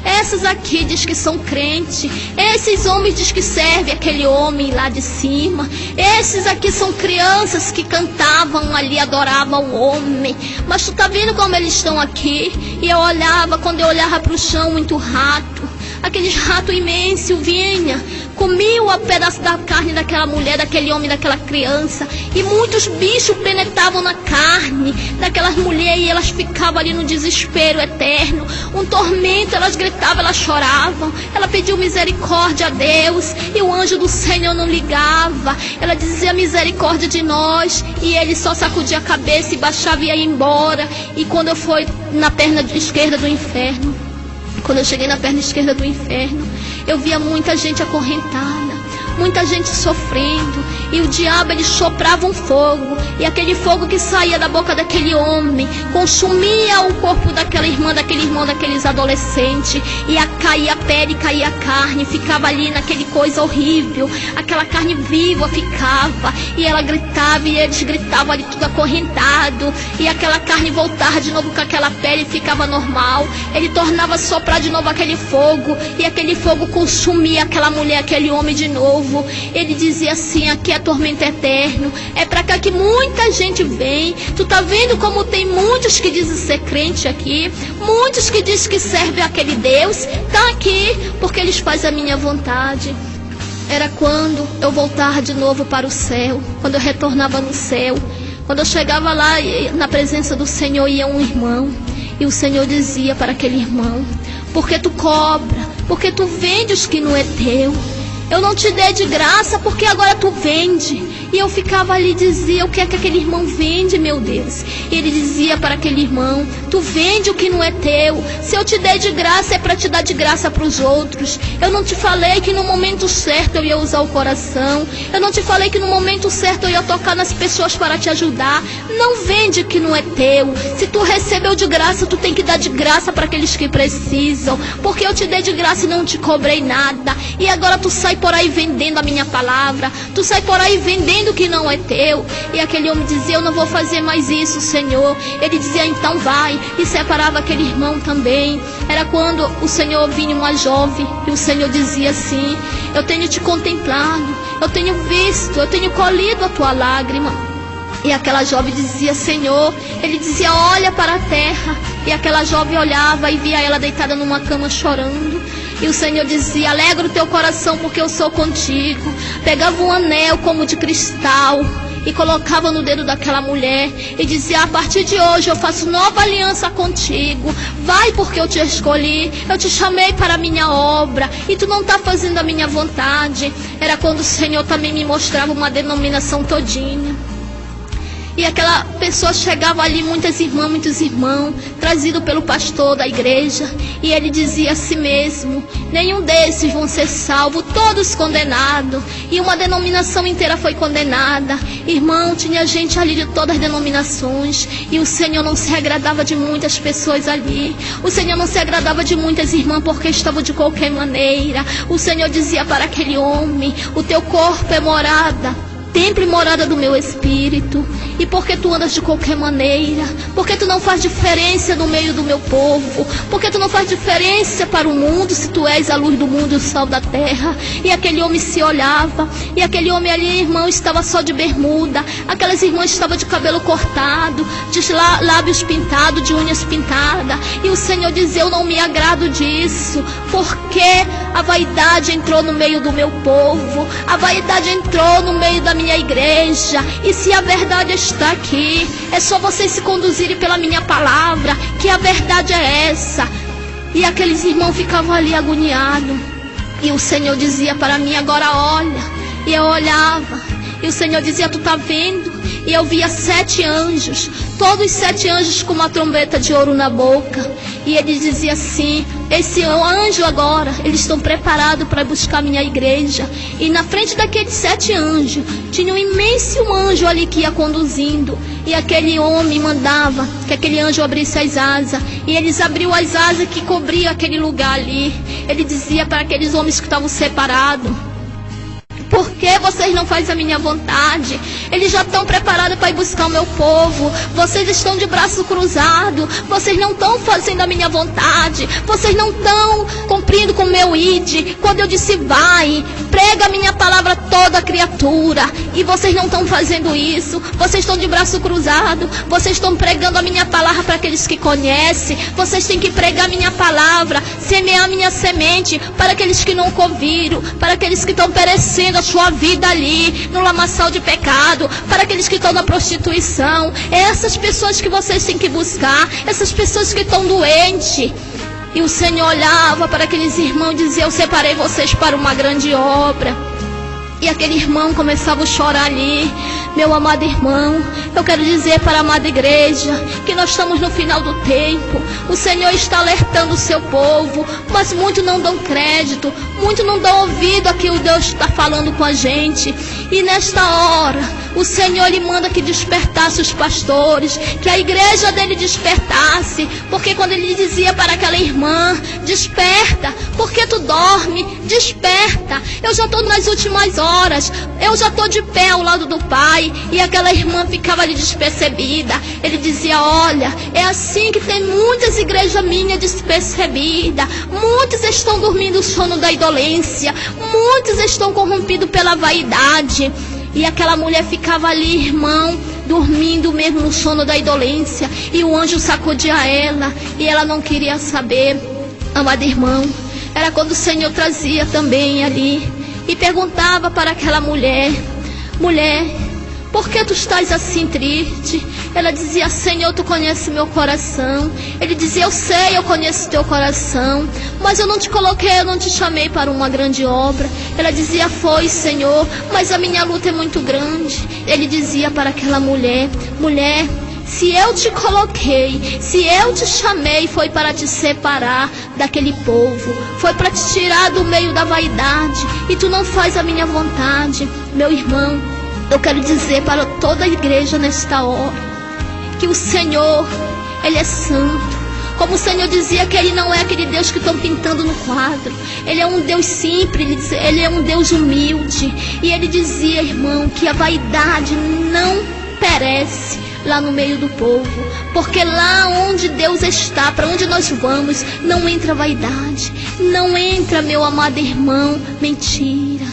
Essas aqui diz que são crentes. Esses homens diz que servem aquele homem lá de cima. Esses aqui são crianças que cantavam ali, adoravam o homem. Mas tu tá vendo como eles estão aqui? E eu olhava, quando eu olhava para o chão, muito rato. aqueles ratos imensos vinham, comiam o pedaço da carne daquela mulher, daquele homem, daquela criança, e muitos bichos penetravam na carne daquelas mulheres, e elas ficavam ali no desespero eterno, um tormento, elas gritavam, elas choravam, ela pediu misericórdia a Deus, e o anjo do Senhor não ligava, ela dizia misericórdia de nós, e ele só sacudia a cabeça e baixava e ia embora. E quando eu fui na perna esquerda do inferno, quando eu cheguei na perna esquerda do inferno, eu via muita gente acorrentada, muita gente sofrendo, e o diabo, ele soprava um fogo, e aquele fogo que saía da boca daquele homem consumia o corpo daquela irmã, daquele irmão, daqueles adolescentes, e caía a pele, caía a carne, ficava ali naquele coisa horrível, aquela carne viva ficava, e ela gritava, e eles gritavam ali tudo acorrentado, e aquela carne voltava de novo com aquela pele, ficava normal, ele tornava a soprar de novo aquele fogo, e aquele fogo consumia aquela mulher, aquele homem de novo. Ele dizia assim: aqui é tormento eterno, é pra cá que muita gente vem. Tu tá vendo como tem muitos que dizem ser crente aqui, muitos que dizem que servem aquele Deus, tá aqui porque eles fazem a minha vontade. Era quando eu voltava de novo para o céu, quando eu retornava no céu, quando eu chegava lá na presença do Senhor, ia um irmão, e o Senhor dizia para aquele irmão: porque tu cobra, porque tu vende os que não é teu. Eu não te dei de graça porque agora tu vende. E eu ficava ali e dizia: o que é que aquele irmão vende, meu Deus? E ele dizia para aquele irmão: tu vende o que não é teu. Se eu te dei de graça, é para te dar de graça para os outros. Eu não te falei que no momento certo eu ia usar o coração. Eu não te falei que no momento certo eu ia tocar nas pessoas para te ajudar. Não vende o que não é teu. Se tu recebeu de graça, tu tem que dar de graça para aqueles que precisam. Porque eu te dei de graça e não te cobrei nada. E agora tu sai por aí vendendo a minha palavra, tu sai por aí vendendo o que não é teu. E aquele homem dizia: eu não vou fazer mais isso, Senhor. Ele dizia: então vai. E separava aquele irmão também. Era quando o Senhor vinha uma jovem, e o Senhor dizia assim: eu tenho te contemplado, eu tenho visto, eu tenho colhido a tua lágrima. E aquela jovem dizia: Senhor, ele dizia: olha para a terra. E aquela jovem olhava e via ela deitada numa cama chorando. E o Senhor dizia: alegra o teu coração porque eu sou contigo. Pegava um anel como de cristal e colocava no dedo daquela mulher e dizia: a partir de hoje eu faço nova aliança contigo. Vai porque eu te escolhi, eu te chamei para a minha obra e tu não está fazendo a minha vontade. Era quando o Senhor também me mostrava uma denominação todinha. E aquela pessoa chegava ali, muitos irmãos, trazido pelo pastor da igreja. E ele dizia a si mesmo: nenhum desses vão ser salvos, todos condenados. E uma denominação inteira foi condenada. Irmão, tinha gente ali de todas as denominações. E o Senhor não se agradava de muitas pessoas ali. O Senhor não se agradava de muitas irmãs porque estavam de qualquer maneira. O Senhor dizia para aquele homem: o teu corpo é morada, templo e morada do meu espírito. E porque tu andas de qualquer maneira, porque tu não faz diferença no meio do meu povo, porque tu não faz diferença para o mundo, se tu és a luz do mundo e o sal da terra. E aquele homem se olhava, e aquele homem ali, irmão, estava só de bermuda, aquelas irmãs estavam de cabelo cortado, de lábios pintados, de unhas pintadas. E o Senhor dizia: eu não me agrado disso, porque a vaidade entrou no meio do meu povo, a vaidade entrou no meio da minha igreja. E se a verdade está aqui, é só vocês se conduzirem pela minha palavra, que a verdade é essa. E aqueles irmãos ficavam ali agoniados. E o Senhor dizia para mim: agora olha. E eu olhava, e o Senhor dizia: tu tá vendo? E eu via 7 anjos, todos 7 anjos com uma trombeta de ouro na boca. E ele dizia assim: esse anjo agora, eles estão preparados para buscar minha igreja. E na frente daqueles 7 anjos, tinha um imenso anjo ali que ia conduzindo. E aquele homem mandava que aquele anjo abrisse as asas. E eles abriu as asas que cobriam aquele lugar ali. Ele dizia para aqueles homens que estavam separados: porque que vocês não fazem a minha vontade? Eles já estão preparados para ir buscar o meu povo. Vocês estão de braço cruzado. Vocês não estão fazendo a minha vontade. Vocês não estão cumprindo com o meu id. Quando eu disse vai, prega a minha palavra a toda criatura. E vocês não estão fazendo isso. Vocês estão de braço cruzado. Vocês estão pregando a minha palavra para aqueles que conhecem. Vocês têm que pregar a minha palavra, semear a minha semente para aqueles que nunca ouviram, para aqueles que estão perecendo a sua vida ali, no lamaçal de pecado, para aqueles que estão na prostituição. É essas pessoas que vocês têm que buscar, essas pessoas que estão doentes. E o Senhor olhava para aqueles irmãos e dizia: eu separei vocês para uma grande obra. E aquele irmão começava a chorar ali. Meu amado irmão, eu quero dizer para a amada igreja que nós estamos no final do tempo. O Senhor está alertando o seu povo, mas muitos não dão crédito, muitos não dão ouvido a que o Deus está falando com a gente. E nesta hora, o Senhor lhe manda que despertasse os pastores, que a igreja dele despertasse, porque quando ele dizia para aquela irmã: desperta, porque tu dorme, desperta, eu já estou nas últimas horas, eu já estou de pé ao lado do Pai. E aquela irmã ficava ali despercebida. Ele dizia: olha, é assim que tem muitas igrejas minhas despercebidas. Muitos estão dormindo o sono da indolência, muitos estão corrompidos pela vaidade. E aquela mulher ficava ali, irmão, dormindo mesmo no sono da indolência. E o anjo sacudia ela e ela não queria saber. Amado irmão, era quando o Senhor trazia também ali e perguntava para aquela mulher: mulher, por que tu estás assim triste? Ela dizia: Senhor, tu conheces meu coração. Ele dizia: eu sei, eu conheço teu coração, mas eu não te coloquei, eu não te chamei para uma grande obra. Ela dizia: foi, Senhor, mas a minha luta é muito grande. Ele dizia para aquela mulher: mulher, se eu te coloquei, se eu te chamei, foi para te separar daquele povo, foi para te tirar do meio da vaidade, e tu não faz a minha vontade. Meu irmão, eu quero dizer para toda a igreja nesta hora que o Senhor, Ele é santo. Como o Senhor dizia que Ele não é aquele Deus que estão pintando no quadro. Ele é um Deus simples, Ele é um Deus humilde. E Ele dizia, irmão, que a vaidade não perece lá no meio do povo, porque lá onde Deus está, para onde nós vamos, não entra vaidade, não entra, meu amado irmão, mentira.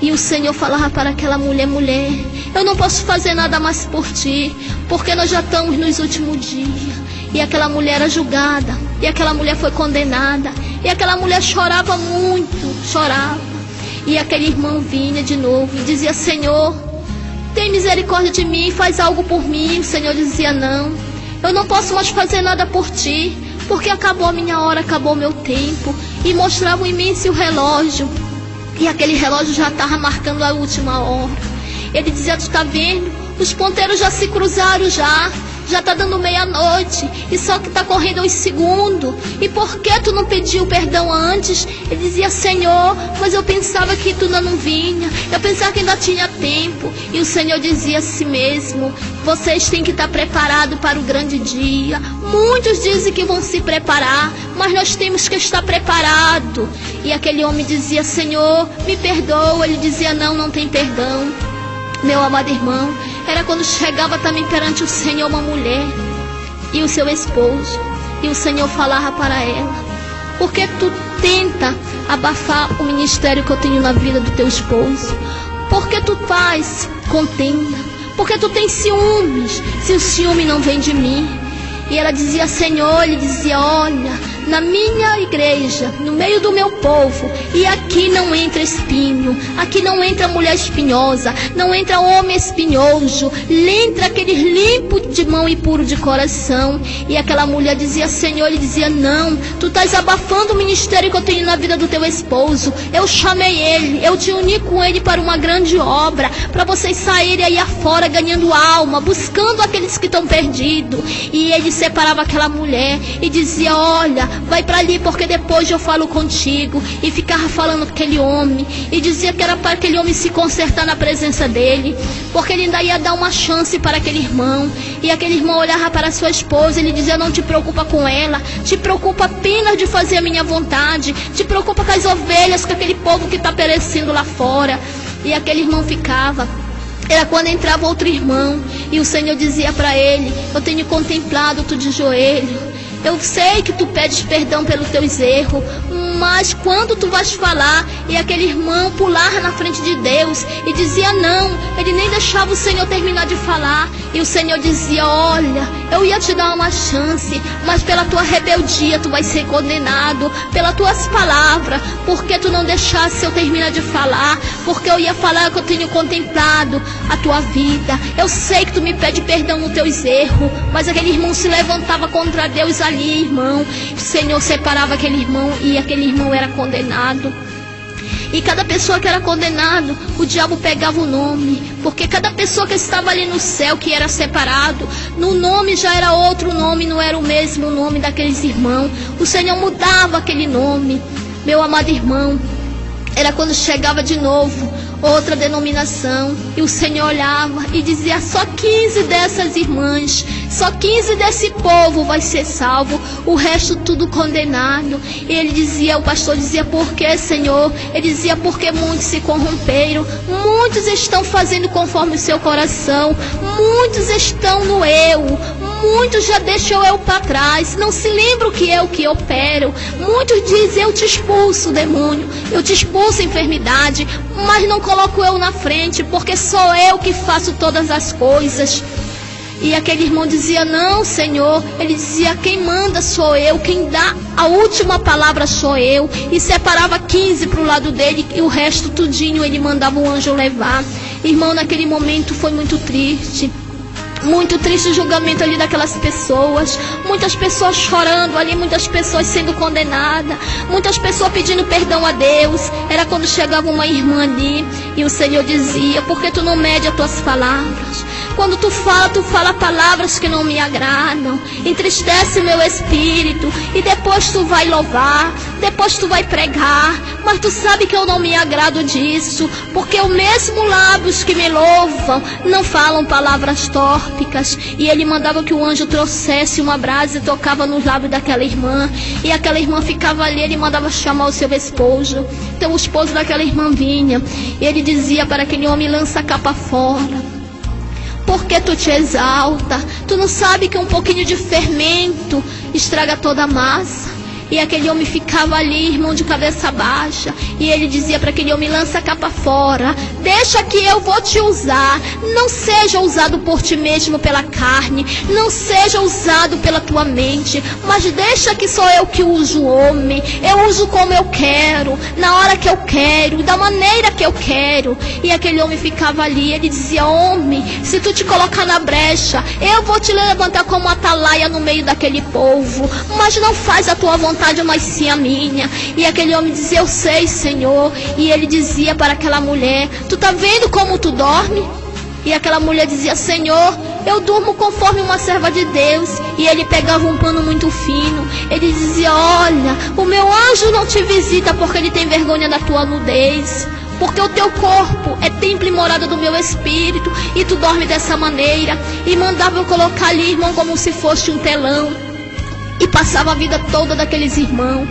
E o Senhor falava para aquela mulher: mulher, eu não posso fazer nada mais por ti, porque nós já estamos nos últimos dias. E aquela mulher era julgada, e aquela mulher foi condenada, e aquela mulher chorava muito, chorava. E aquele irmão vinha de novo e dizia: Senhor, tem misericórdia de mim, faz algo por mim. O Senhor dizia: não, eu não posso mais fazer nada por ti, porque acabou a minha hora, acabou o meu tempo. E mostrava um imenso relógio, e aquele relógio já estava marcando a última hora. Ele dizia: tu está vendo? Os ponteiros já se cruzaram já está dando meia-noite, e só que está correndo uns segundos. E por que tu não pediu perdão antes? Ele dizia: Senhor, mas eu pensava que tu ainda não vinha, eu pensava que ainda tinha tempo. E o Senhor dizia a si mesmo: vocês têm que estar preparados para o grande dia. Muitos dizem que vão se preparar, mas nós temos que estar preparados. E aquele homem dizia: Senhor, me perdoa. Ele dizia: não, não tem perdão. Meu amado irmão, era quando chegava também perante o Senhor uma mulher e o seu esposo, e o Senhor falava para ela: por que tu tenta abafar o ministério que eu tenho na vida do teu esposo? Por que tu faz contenda? Por que tu tens ciúmes, se o ciúme não vem de mim? E ela dizia: Senhor, ele dizia: olha, na minha igreja, no meio do meu povo, e aqui não entra espinho, aqui não entra mulher espinhosa, não entra homem espinhoso, entra aquele limpo de mão e puro de coração. E aquela mulher dizia: Senhor, ele dizia: não, tu estás abafando o ministério que eu tenho na vida do teu esposo. Eu chamei ele, eu te uni com ele para uma grande obra, para vocês saírem aí afora ganhando alma, buscando aqueles que estão perdidos. E ele separava aquela mulher e dizia: olha, vai para ali, porque depois eu falo contigo. E ficava falando com aquele homem, e dizia que era para aquele homem se consertar na presença dele, porque ele ainda ia dar uma chance para aquele irmão. E aquele irmão olhava para a sua esposa e ele dizia: não te preocupa com ela, te preocupa apenas de fazer a minha vontade, te preocupa com as ovelhas, com aquele povo que está perecendo lá fora. E aquele irmão ficava. Era quando entrava outro irmão e o Senhor dizia para ele: eu tenho contemplado tu de joelho. Eu sei que tu pedes perdão pelos teus erros, mas quando tu vais falar, e aquele irmão pulava na frente de Deus e dizia não, ele nem deixava o Senhor terminar de falar. E o Senhor dizia: olha, eu ia te dar uma chance, mas pela tua rebeldia tu vai ser condenado, pelas tuas palavras, porque tu não deixasse eu terminar de falar, porque eu ia falar que eu tenho contemplado a tua vida. Eu sei que tu me pede perdão nos teus erros, mas aquele irmão se levantava contra Deus ali, irmão. O Senhor separava aquele irmão e aquele irmão era condenado. E cada pessoa que era condenado, o diabo pegava o nome, porque cada pessoa que estava ali no céu, que era separado, no nome já era outro nome, não era o mesmo nome daqueles irmãos. O Senhor mudava aquele nome. Meu amado irmão, era quando chegava de novo outra denominação, e o Senhor olhava e dizia: só 15 dessas irmãs, só 15 desse povo vai ser salvo, o resto tudo condenado. E ele dizia, o pastor dizia: por que, Senhor? Ele dizia: porque muitos se corromperam, muitos estão fazendo conforme o seu coração, muitos estão no eu, muitos já deixou eu para trás, não se lembram que eu que opero. Muitos dizem: eu te expulso, demônio, eu te expulso, enfermidade, mas não coloco eu na frente, porque sou eu que faço todas as coisas. E aquele irmão dizia: não, Senhor. Ele dizia: quem manda sou eu, quem dá a última palavra sou eu. E separava 15 para o lado dele, e o resto tudinho ele mandava o anjo levar. Irmão, naquele momento foi muito triste. Muito triste o julgamento ali daquelas pessoas. Muitas pessoas chorando ali, muitas pessoas sendo condenadas, muitas pessoas pedindo perdão a Deus. Era quando chegava uma irmã ali e o Senhor dizia: por que tu não mede as tuas palavras? Quando tu fala palavras que não me agradam, entristece o meu espírito, e depois tu vai louvar, depois tu vai pregar, mas tu sabe que eu não me agrado disso, porque o mesmo lábios que me louvam não falam palavras tópicas. E ele mandava que o anjo trouxesse uma brasa e tocava nos lábios daquela irmã, e aquela irmã ficava ali. Ele mandava chamar o seu esposo. Então o esposo daquela irmã vinha, e ele dizia para aquele homem: lança a capa fora, porque tu te exalta. Tu não sabe que um pouquinho de fermento estraga toda a massa. E aquele homem ficava ali, irmão, de cabeça baixa. E ele dizia para aquele homem: lança a capa fora, deixa que eu vou te usar. Não seja usado por ti mesmo pela carne, não seja usado pela tua mente, mas deixa que sou eu que uso o homem. Eu uso como eu quero, na hora que eu quero, da maneira que eu quero. E aquele homem ficava ali. Ele dizia: homem, se tu te colocar na brecha, eu vou te levantar como atalaia no meio daquele povo, mas não faz a tua vontade, mas sim a minha. E aquele homem dizia: eu sei, Senhor. E ele dizia para aquela mulher: tu tá vendo como tu dorme? E aquela mulher dizia: Senhor, eu durmo conforme uma serva de Deus. E ele pegava um pano muito fino. Ele dizia: olha, o meu anjo não te visita porque ele tem vergonha da tua nudez, porque o teu corpo é templo e morada do meu espírito, e tu dorme dessa maneira. E mandava eu colocar ali, irmão, como se fosse um telão. E passava a vida toda daqueles irmãos.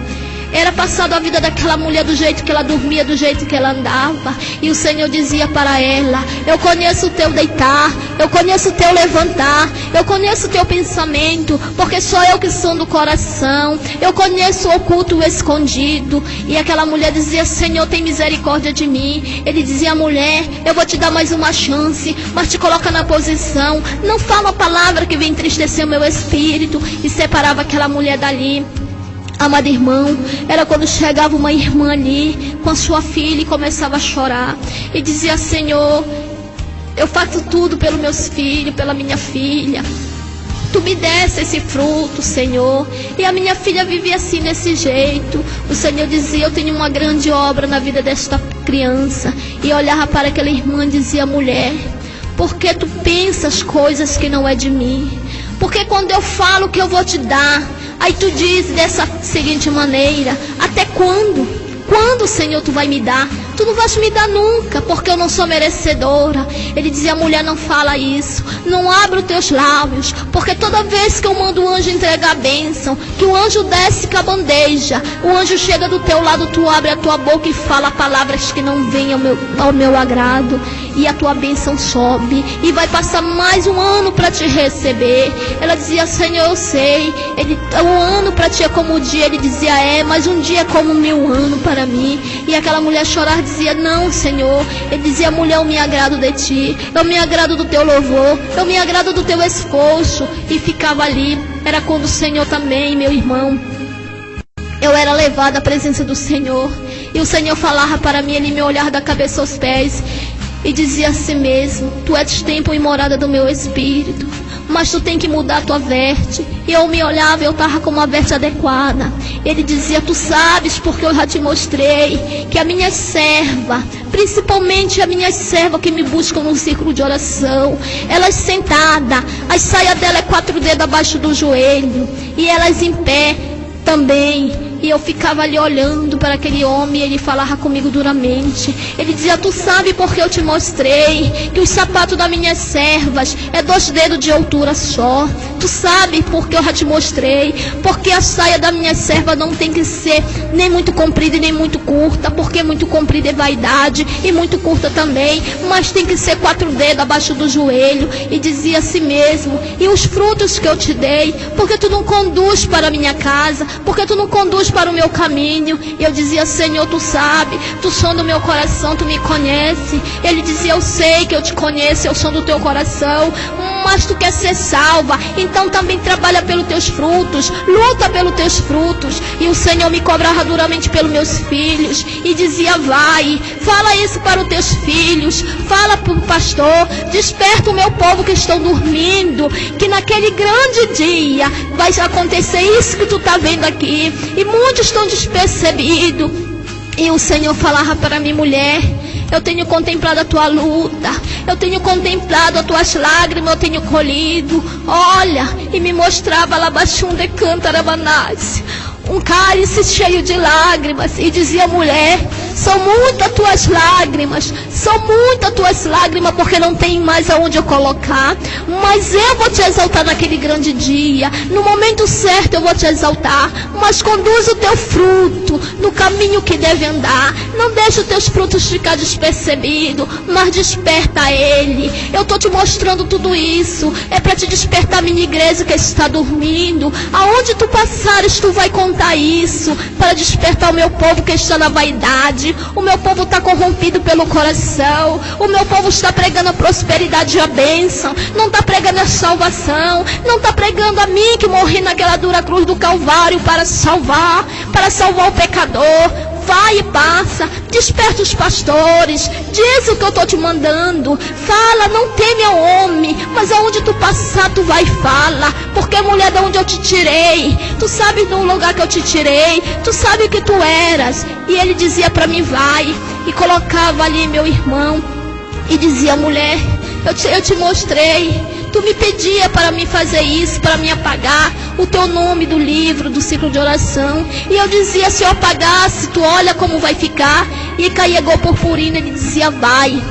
Era passado a vida daquela mulher do jeito que ela dormia, do jeito que ela andava. E o Senhor dizia para ela: eu conheço o teu deitar, eu conheço o teu levantar, eu conheço o teu pensamento, porque sou eu que sou do coração. Eu conheço o oculto e o escondido. E aquela mulher dizia: Senhor, tem misericórdia de mim. Ele dizia: mulher, eu vou te dar mais uma chance, mas te coloca na posição. Não fala a palavra que vem entristecer o meu espírito. E separava aquela mulher dali. Amado irmão, era quando chegava uma irmã ali com a sua filha e começava a chorar. E dizia: Senhor, eu faço tudo pelos meus filhos, pela minha filha. Tu me desse esse fruto, Senhor. E a minha filha vivia assim, desse jeito. O Senhor dizia: eu tenho uma grande obra na vida desta criança. E olhava para aquela irmã e dizia: mulher, por que tu pensas coisas que não é de mim? Porque quando eu falo que eu vou te dar, aí tu diz dessa seguinte maneira: até quando? Quando, Senhor, tu vai me dar? Tu não vais me dar nunca, porque eu não sou merecedora. Ele dizia: mulher, não fala isso, não abra os teus lábios, porque toda Toda vez que eu mando o anjo entregar a bênção, que o anjo desce com a bandeja, o anjo chega do teu lado, tu abre a tua boca e fala palavras que não vêm ao meu agrado, e a tua bênção sobe, e vai passar mais um ano para te receber. Ela dizia: Senhor, eu sei, um ano para ti é como um dia. Ele dizia: mas um dia é como 1000 anos para mim. E aquela mulher chorar dizia: não, Senhor. Ele dizia: mulher, eu me agrado de ti, eu me agrado do teu louvor, eu me agrado do teu esforço. E ficava ali. Era quando o Senhor também, meu irmão, eu era levada à presença do Senhor, e o Senhor falava para mim, Ele me olhava da cabeça aos pés e dizia assim mesmo: tu és templo e morada do meu espírito, mas tu tem que mudar a tua veste. E eu me olhava, eu estava com uma veste adequada. Ele dizia: tu sabes, porque eu já te mostrei que a minha serva, principalmente a minha serva que me buscam no círculo de oração, elas sentadas, as saias dela é 4 dedos abaixo do joelho, e elas em pé também. E eu ficava ali olhando para aquele homem, e ele falava comigo duramente. Ele dizia: tu sabe porque eu te mostrei que os sapatos das minhas servas é 2 dedos de altura só. Tu sabe porque eu já te mostrei, porque a saia da minha serva não tem que ser nem muito comprida e nem muito curta, porque muito comprida é vaidade e muito curta também, mas tem que ser 4 dedos abaixo do joelho. E dizia assim mesmo: e os frutos que eu te dei, porque tu não conduz para a minha casa, porque tu não conduz para o meu caminho. E eu dizia: Senhor, tu sabe, tu sonda o meu coração, tu me conhece. Ele dizia: eu sei que eu te conheço, eu sondo o teu coração, mas tu quer ser salva, então também trabalha pelos teus frutos, luta pelos teus frutos. E o Senhor me cobrava duramente pelos meus filhos, e dizia: vai, fala isso para os teus filhos, fala para o pastor, desperta o meu povo que estão dormindo, que naquele grande dia vai acontecer isso que tu está vendo aqui. E muitos estão despercebidos. E o Senhor falava para mim: mulher, eu tenho contemplado a tua luta, eu tenho contemplado as tuas lágrimas, eu tenho colhido. Olha, e me mostrava lá Labachunde Cantarabanás, um cálice cheio de lágrimas, e dizia: mulher, são muitas tuas lágrimas, são muitas tuas lágrimas, porque não tem mais aonde eu colocar, mas eu vou te exaltar naquele grande dia, no momento certo eu vou te exaltar, mas conduz o teu fruto no caminho que deve andar, não deixa os teus frutos ficar despercebidos, mas desperta ele. Eu estou te mostrando tudo isso, é para te despertar a minha igreja que está dormindo. Aonde tu passares, tu vai contar isso, para despertar o meu povo que está na vaidade. O meu povo está corrompido pelo coração, o meu povo está pregando a prosperidade e a bênção, não está pregando a salvação, não está pregando a mim que morri naquela dura cruz do Calvário para salvar o pecador. Vai e passa, desperta os pastores, diz o que eu estou te mandando, fala, não teme ao homem, mas aonde tu passar tu vai e fala, porque mulher, de onde eu te tirei, tu sabes do lugar que eu te tirei, tu sabe o que tu eras. E ele dizia para mim: vai, e colocava ali meu irmão, e dizia: mulher, eu te mostrei, tu me pedia para me fazer isso, para me apagar o teu nome do livro, do ciclo de oração. E eu dizia: se eu apagasse, tu olha como vai ficar. E caía igual purpurina. Ele dizia: vai,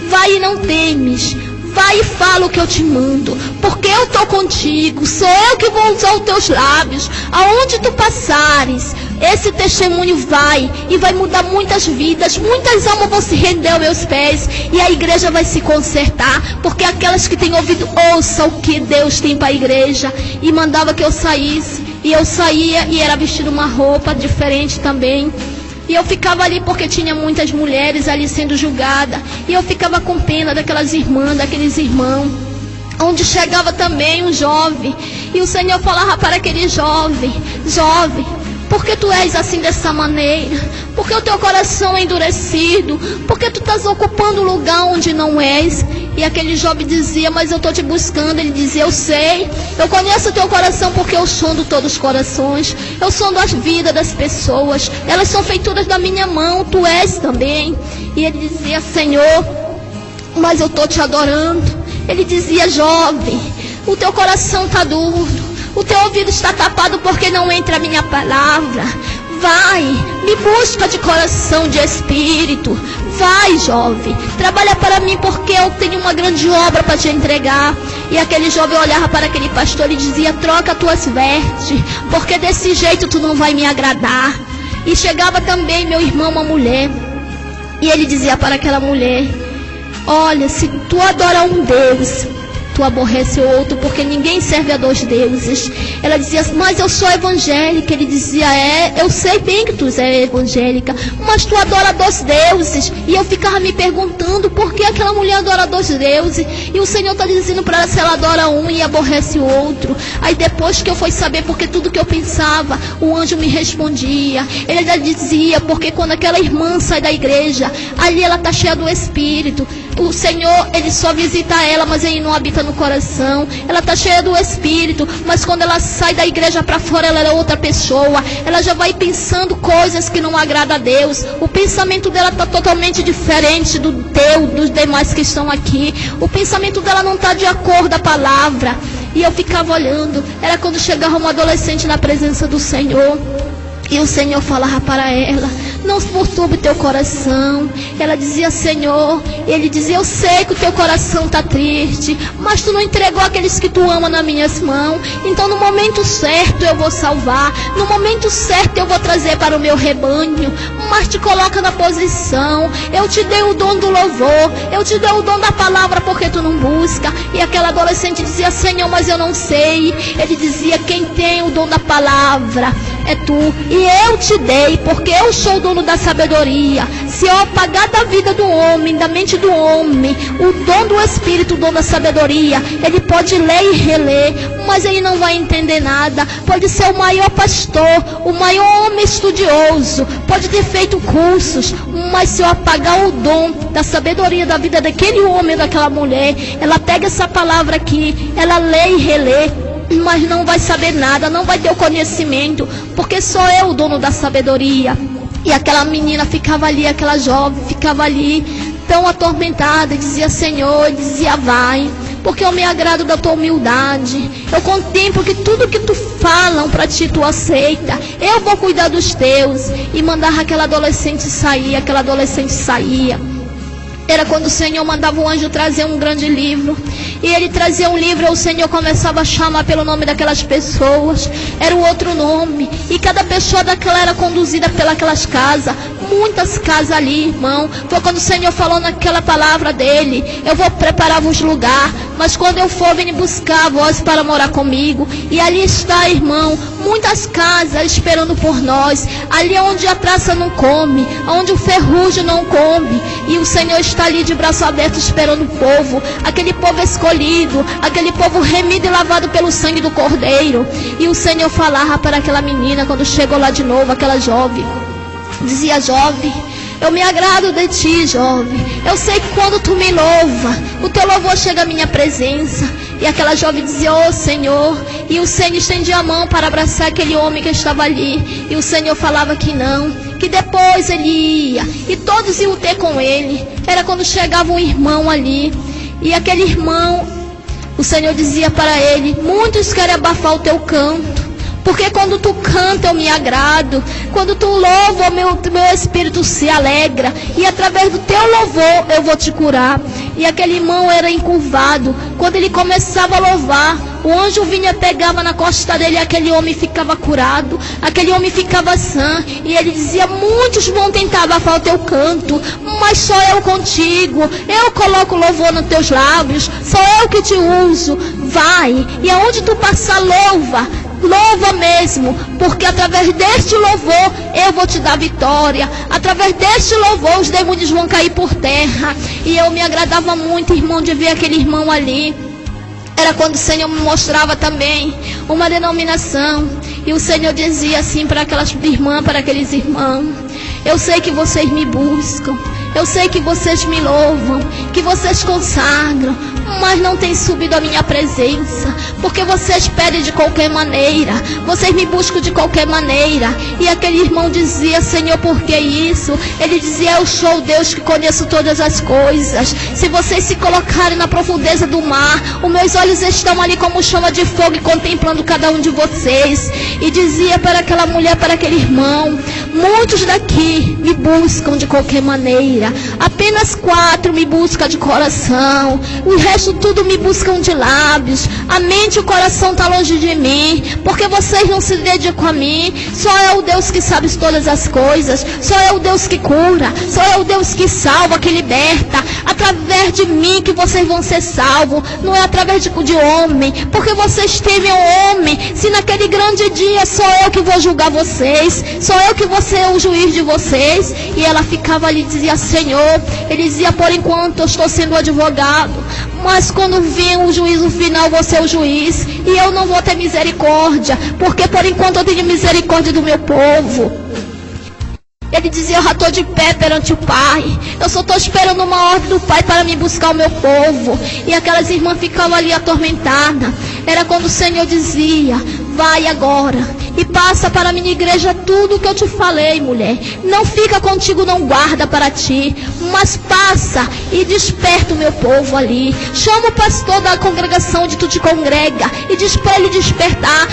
vai e não temes, vai e fala o que eu te mando, porque eu estou contigo, sou eu que vou usar os teus lábios. Aonde tu passares, esse testemunho vai, e vai mudar muitas vidas, muitas almas vão se render aos meus pés, e a igreja vai se consertar, porque aquelas que têm ouvido, ouçam o que Deus tem para a igreja. E mandava que eu saísse, e eu saía, e era vestido uma roupa diferente também. E eu ficava ali porque tinha muitas mulheres ali sendo julgadas, e eu ficava com pena daquelas irmãs, daqueles irmãos. Onde chegava também um jovem, e o Senhor falava para aquele jovem: jovem, por que tu és assim dessa maneira? Porque o teu coração é endurecido, porque tu estás ocupando um lugar onde não és. E aquele jovem dizia: mas eu estou te buscando. Ele dizia: eu sei, eu conheço o teu coração, porque eu sondo todos os corações, eu sondo as vidas das pessoas, elas são feituras da minha mão, tu és também. E ele dizia: Senhor, mas eu estou te adorando. Ele dizia: jovem, o teu coração está duro, o teu ouvido está tapado porque não entra a minha palavra. Vai, me busca de coração, de espírito. vai, jovem, trabalha para mim, porque eu tenho uma grande obra para te entregar. E aquele jovem olhava para aquele pastor e dizia: troca tuas vestes, porque desse jeito tu não vai me agradar. E chegava também, meu irmão, uma mulher, e ele dizia para aquela mulher: olha, se tu adora um Deus, tu aborrece o outro, porque ninguém serve a dois deuses. Ela dizia: mas eu sou evangélica. Ele dizia: eu sei bem que tu é evangélica, mas tu adora dois deuses. E eu ficava me perguntando por que aquela mulher adora dois deuses, e o Senhor está dizendo para ela se ela adora um e aborrece o outro. Aí depois que eu fui saber, porque tudo que eu pensava, o anjo me respondia. Ele já dizia: porque quando aquela irmã sai da igreja, ali ela está cheia do Espírito. O Senhor, Ele só visita ela, mas Ele não habita no coração. Ela está cheia do Espírito, mas quando ela sai da igreja para fora, ela é outra pessoa. Ela já vai pensando coisas que não agradam a Deus. O pensamento dela está totalmente diferente do teu, dos demais que estão aqui. O pensamento dela não está de acordo com a palavra. E eu ficava olhando. Era quando chegava um adolescente na presença do Senhor, e o Senhor falava para ela: não perturbe teu coração. Ela dizia: Senhor. Ele dizia: eu sei que o teu coração está triste, mas tu não entregou aqueles que tu ama nas minhas mãos. Então no momento certo eu vou salvar, no momento certo eu vou trazer para o meu rebanho. Mas te coloca na posição. Eu te dei o dom do louvor, eu te dei o dom da palavra, porque tu não busca. E aquela adolescente dizia: Senhor, mas eu não sei. Ele dizia: quem tem o dom da palavra é tu, e eu te dei, porque eu sou o dono da sabedoria. Se eu apagar da vida do homem, da mente do homem, o dom do Espírito, o dom da sabedoria, ele pode ler e reler, mas ele não vai entender nada. Pode ser o maior pastor, o maior homem estudioso, pode ter feito cursos, mas se eu apagar o dom da sabedoria da vida daquele homem, daquela mulher, ela pega essa palavra aqui, ela lê e relê, mas não vai saber nada, não vai ter o conhecimento, porque só eu o dono da sabedoria. E aquela menina ficava ali, aquela jovem ficava ali tão atormentada, dizia: Senhor, dizia: vai, porque eu me agrado da tua humildade, eu contemplo que tudo que tu falam para ti tu aceita, eu vou cuidar dos teus. E mandava aquela adolescente sair, aquela adolescente saía. Era quando o Senhor mandava o anjo trazer um grande livro. E ele trazia um livro, e o Senhor começava a chamar pelo nome daquelas pessoas. Era o outro nome. E cada pessoa daquela era conduzida pelas casas. Muitas casas ali, irmão. Foi quando o Senhor falou naquela palavra dele: eu vou preparar-vos lugar, mas quando eu for, venha buscar vós para morar comigo. E ali está, irmão, muitas casas esperando por nós. Ali onde a traça não come, onde o ferrugem não come. E o Senhor está ali de braço aberto esperando o povo. Aquele povo escolhido, aquele povo remido e lavado pelo sangue do Cordeiro. E o Senhor falava para aquela menina, quando chegou lá de novo, aquela jovem, dizia: jovem, eu me agrado de ti, jovem. Eu sei que quando tu me louva, o teu louvor chega à minha presença. E aquela jovem dizia: oh Senhor. E o Senhor estendia a mão para abraçar aquele homem que estava ali. E o Senhor falava que não, que depois ele ia, e todos iam ter com ele. Era quando chegava um irmão ali, e aquele irmão, o Senhor dizia para ele: muitos querem abafar o teu canto, porque quando tu canta eu me agrado, quando tu louva, meu espírito se alegra, e através do teu louvor eu vou te curar. E aquele irmão era encurvado. Quando ele começava a louvar, o anjo vinha, pegava na costa dele, e aquele homem ficava curado, aquele homem ficava sã. E ele dizia: muitos vão tentar abafar o teu canto, mas só eu contigo. Eu coloco louvor nos teus lábios, só eu que te uso. Vai, e aonde tu passar, louva. Louva mesmo, porque através deste louvor eu vou te dar vitória. Através deste louvor os demônios vão cair por terra. E eu me agradava muito, irmão, de ver aquele irmão ali. Era quando o Senhor me mostrava também uma denominação, e o Senhor dizia assim para aquelas irmãs, para aqueles irmãos: eu sei que vocês me buscam, eu sei que vocês me louvam, que vocês consagram, mas não tem subido a minha presença, porque vocês pedem de qualquer maneira, vocês me buscam de qualquer maneira. E aquele irmão dizia: Senhor, por que isso? Ele dizia: eu sou o Deus que conheço todas as coisas. Se vocês se colocarem na profundeza do mar, os meus olhos estão ali como chama de fogo, e contemplando cada um de vocês. E dizia para aquela mulher, para aquele irmão: muitos daqui me buscam de qualquer maneira, igreja, apenas 4 me buscam de coração, o resto tudo me buscam de lábios. A mente e o coração estão longe de mim, porque vocês não se dedicam a mim. Só é o Deus que sabe todas as coisas, só é o Deus que cura, só é o Deus que salva, que liberta. Através de mim que vocês vão ser salvos, não é através de homem, porque vocês temem o homem. Se naquele grande dia sou eu que vou julgar vocês, sou eu que vou ser o juiz de vocês. E ela ficava ali e dizia: Senhor, ele dizia: por enquanto eu estou sendo advogado, mas quando vir o juízo final eu vou ser o juiz, e eu não vou ter misericórdia, porque por enquanto eu tenho misericórdia do meu povo. Ele dizia: eu já estou de pé perante o Pai, eu só estou esperando uma ordem do Pai para me buscar o meu povo. E aquelas irmãs ficavam ali atormentadas. Era quando o Senhor dizia: vai agora e passa para a minha igreja tudo o que eu te falei, mulher. Não fica contigo, não guarda para ti, mas passa e desperta o meu povo ali. Chama o pastor da congregação onde tu te congrega e diz para ele despertar,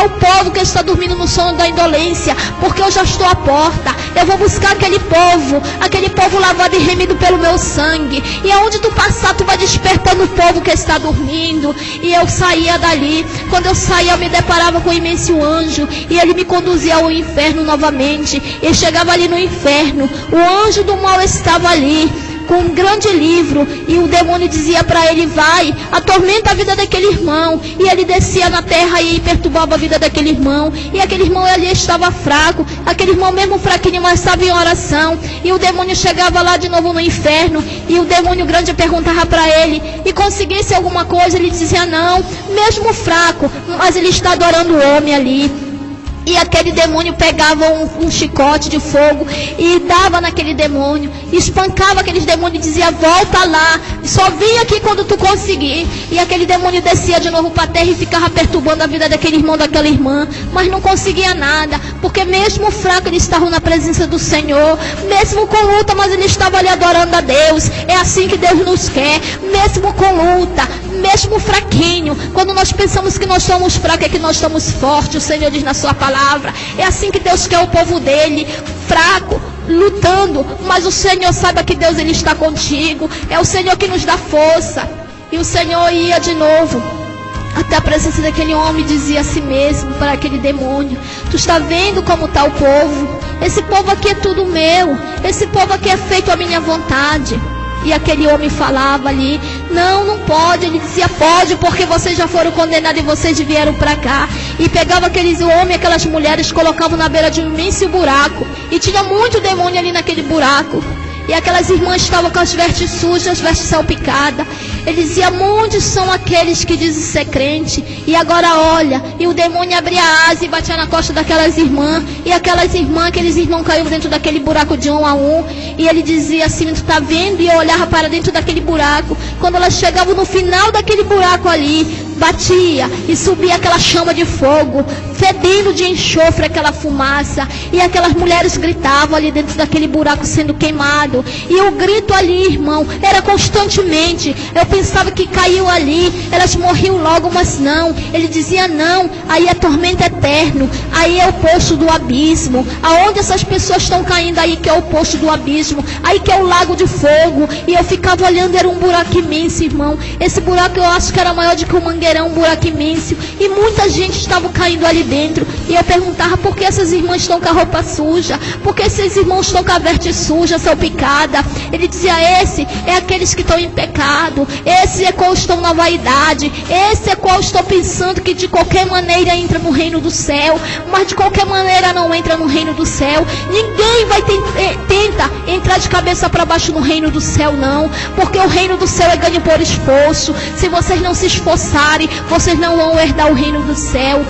o povo que está dormindo no sono da indolência, porque eu já estou à porta. Eu vou buscar aquele povo lavado e remido pelo meu sangue, e aonde tu passar tu vai despertando o povo que está dormindo. E eu saía dali. Quando eu saía eu me deparava com um imenso anjo, e ele me conduzia ao inferno novamente. Eu chegava ali no inferno, o anjo do mal estava ali com um grande livro, e o demônio dizia para ele: vai, atormenta a vida daquele irmão. E ele descia na terra e perturbava a vida daquele irmão, e aquele irmão ali estava fraco, aquele irmão mesmo fraquinho, mas estava em oração. E o demônio chegava lá de novo no inferno, e o demônio grande perguntava para ele: e conseguisse alguma coisa? Ele dizia: não, mesmo fraco, mas ele está adorando o homem ali. E aquele demônio pegava um chicote de fogo e dava naquele demônio, espancava aqueles demônios e dizia: volta lá, só vem aqui quando tu conseguir. E aquele demônio descia de novo para a terra e ficava perturbando a vida daquele irmão, daquela irmã, mas não conseguia nada, porque mesmo fraco ele estava na presença do Senhor, mesmo com luta, mas ele estava ali adorando a Deus. É assim que Deus nos quer, mesmo com luta, mesmo fraquinho. Quando nós pensamos que nós somos fracos, é que nós estamos fortes. O Senhor diz na sua palavra. É assim que Deus quer o povo dele, fraco, lutando, mas o Senhor saiba que Deus ele está contigo. É o Senhor que nos dá força. E o Senhor ia de novo até a presença daquele homem e dizia a si mesmo para aquele demônio: tu está vendo como está o povo? Esse povo aqui é tudo meu, esse povo aqui é feito à minha vontade. E aquele homem falava ali: não, não pode. Ele dizia: pode, porque vocês já foram condenados e vocês vieram para cá. E pegava aqueles homens, aquelas mulheres, colocavam na beira de um imenso buraco, e tinha muito demônio ali naquele buraco. E aquelas irmãs estavam com as vestes sujas, as vestes salpicadas. Ele dizia: muitos são aqueles que dizem ser crente, e agora olha. E o demônio abria a asa e batia na costa daquelas irmãs. E aquelas irmãs, aqueles irmãos caíram dentro daquele buraco de um a um. E ele dizia assim: tu está vendo? E eu olhava para dentro daquele buraco. Quando elas chegavam no final daquele buraco ali, batia e subia aquela chama de fogo, fedendo de enxofre aquela fumaça. E aquelas mulheres gritavam ali dentro daquele buraco sendo queimado. E o grito ali, irmão, era constantemente. Eu pensava que caiu ali, elas morriam logo, mas não. Ele dizia: não, aí é tormento eterno, aí é o poço do abismo. Aonde essas pessoas estão caindo, aí que é o poço do abismo, aí que é o lago de fogo. E eu ficava olhando, era um buraco imenso, irmão. Esse buraco eu acho que era maior do que o mangueirão, um buraco imenso. E muita gente estava caindo ali dentro. E eu perguntava: por que essas irmãs estão com a roupa suja? Por que esses irmãos estão com a veste suja, salpicada? Ele dizia: esse é aqueles que estão em pecado, esse é qual estão na vaidade, esse é qual estão pensando que de qualquer maneira entra no reino do céu, mas de qualquer maneira não entra no reino do céu. Ninguém vai tenta entrar de cabeça para baixo no reino do céu, não, porque o reino do céu é ganho por esforço. Se vocês não se esforçarem, vocês não vão herdar o reino do céu.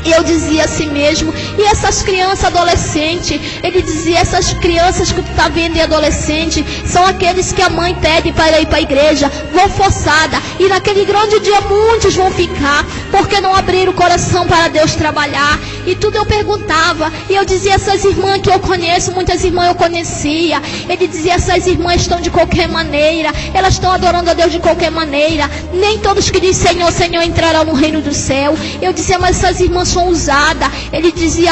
E eu dizia assim mesmo: e essas crianças adolescentes? Ele dizia: essas crianças que tu está vendo e adolescente são aqueles que a mãe pede para ir para a igreja, vão forçada, e naquele grande dia muitos vão ficar, Porque não abriram o coração para Deus trabalhar. E tudo eu perguntava. E eu dizia, essas irmãs que eu conheço, muitas irmãs eu conhecia. Ele dizia, essas irmãs estão de qualquer maneira. Elas estão adorando a Deus de qualquer maneira. Nem todos que dizem Senhor, Senhor entrarão no reino do céu. Eu dizia, mas essas irmãs são usadas. Ele dizia,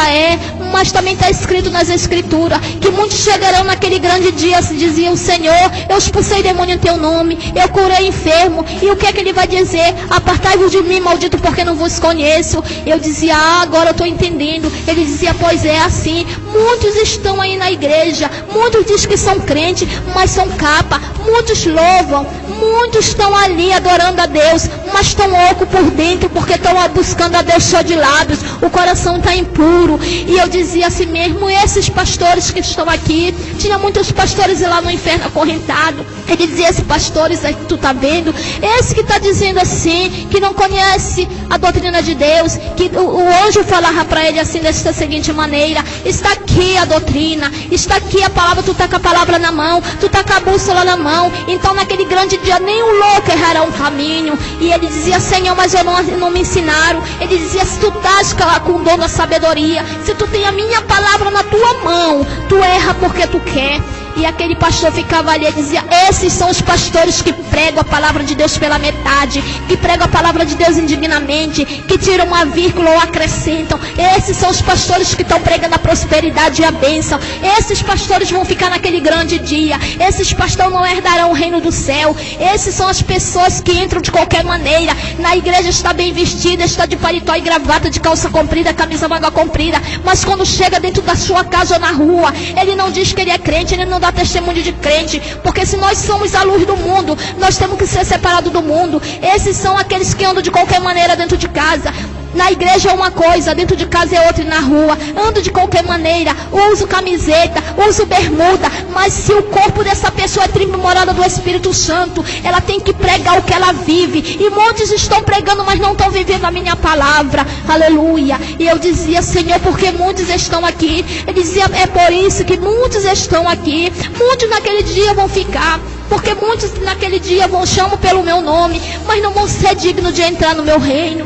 mas também está escrito nas escrituras que muitos chegarão naquele grande dia, diziam, Senhor, eu expulsei demônio em teu nome, eu curei enfermo. E o que é que ele vai dizer? Apartai-vos de mim, maldito, porque não vos conheço. Eu dizia, agora eu estou entendendo. Ele dizia, pois é assim. Muitos estão aí na igreja, muitos dizem que são crentes, mas são capa. Muitos louvam, muitos estão ali adorando a Deus, mas estão loucos por dentro, porque estão buscando a Deus só de lábios. O coração está impuro. E eu dizia assim mesmo, esses pastores que estão aqui, tinha muitos pastores lá no inferno acorrentado. Ele dizia, esses pastores aí que tu está vendo, esse que está dizendo assim, que não conhece a doutrina de Deus, que o anjo falava para ele assim, desta seguinte maneira, está aqui a doutrina, está aqui a palavra, tu está com a palavra na mão, tu está com a bússola na mão. Então naquele grande dia nem o louco errará um caminho. E ele dizia, Senhor, mas eu não me ensinaram. Ele dizia, se tu estás com o dom da sabedoria, se tu tem a minha palavra na tua mão, tu erra porque tu quer. E aquele pastor ficava ali e dizia, esses são os pastores que pregam a palavra de Deus pela metade, que pregam a palavra de Deus indignamente, que tiram uma vírgula ou acrescentam. Esses são os pastores que estão pregando a prosperidade e a bênção. Esses pastores vão ficar naquele grande dia. Esses pastores não herdarão o reino do céu. Esses são as pessoas que entram de qualquer maneira. Na igreja está bem vestida, está de paletó e gravata, de calça comprida, camisa manga comprida. Mas quando chega dentro da sua casa ou na rua, ele não diz que ele é crente, ele não dá testemunho de crente, porque se nós somos a luz do mundo, nós temos que ser separados do mundo. Esses são aqueles que andam de qualquer maneira dentro de casa. Na igreja é uma coisa, dentro de casa é outra, e na rua ando de qualquer maneira, uso camiseta, uso bermuda, mas se o corpo dessa pessoa é morada do Espírito Santo, ela tem que pregar o que ela vive. E muitos estão pregando, mas não estão vivendo a minha palavra. Aleluia. E eu dizia, Senhor, porque muitos estão aqui. Ele dizia, é por isso que muitos estão aqui. Muitos naquele dia vão ficar, porque muitos naquele dia chamam pelo meu nome, mas não vão ser dignos de entrar no meu reino.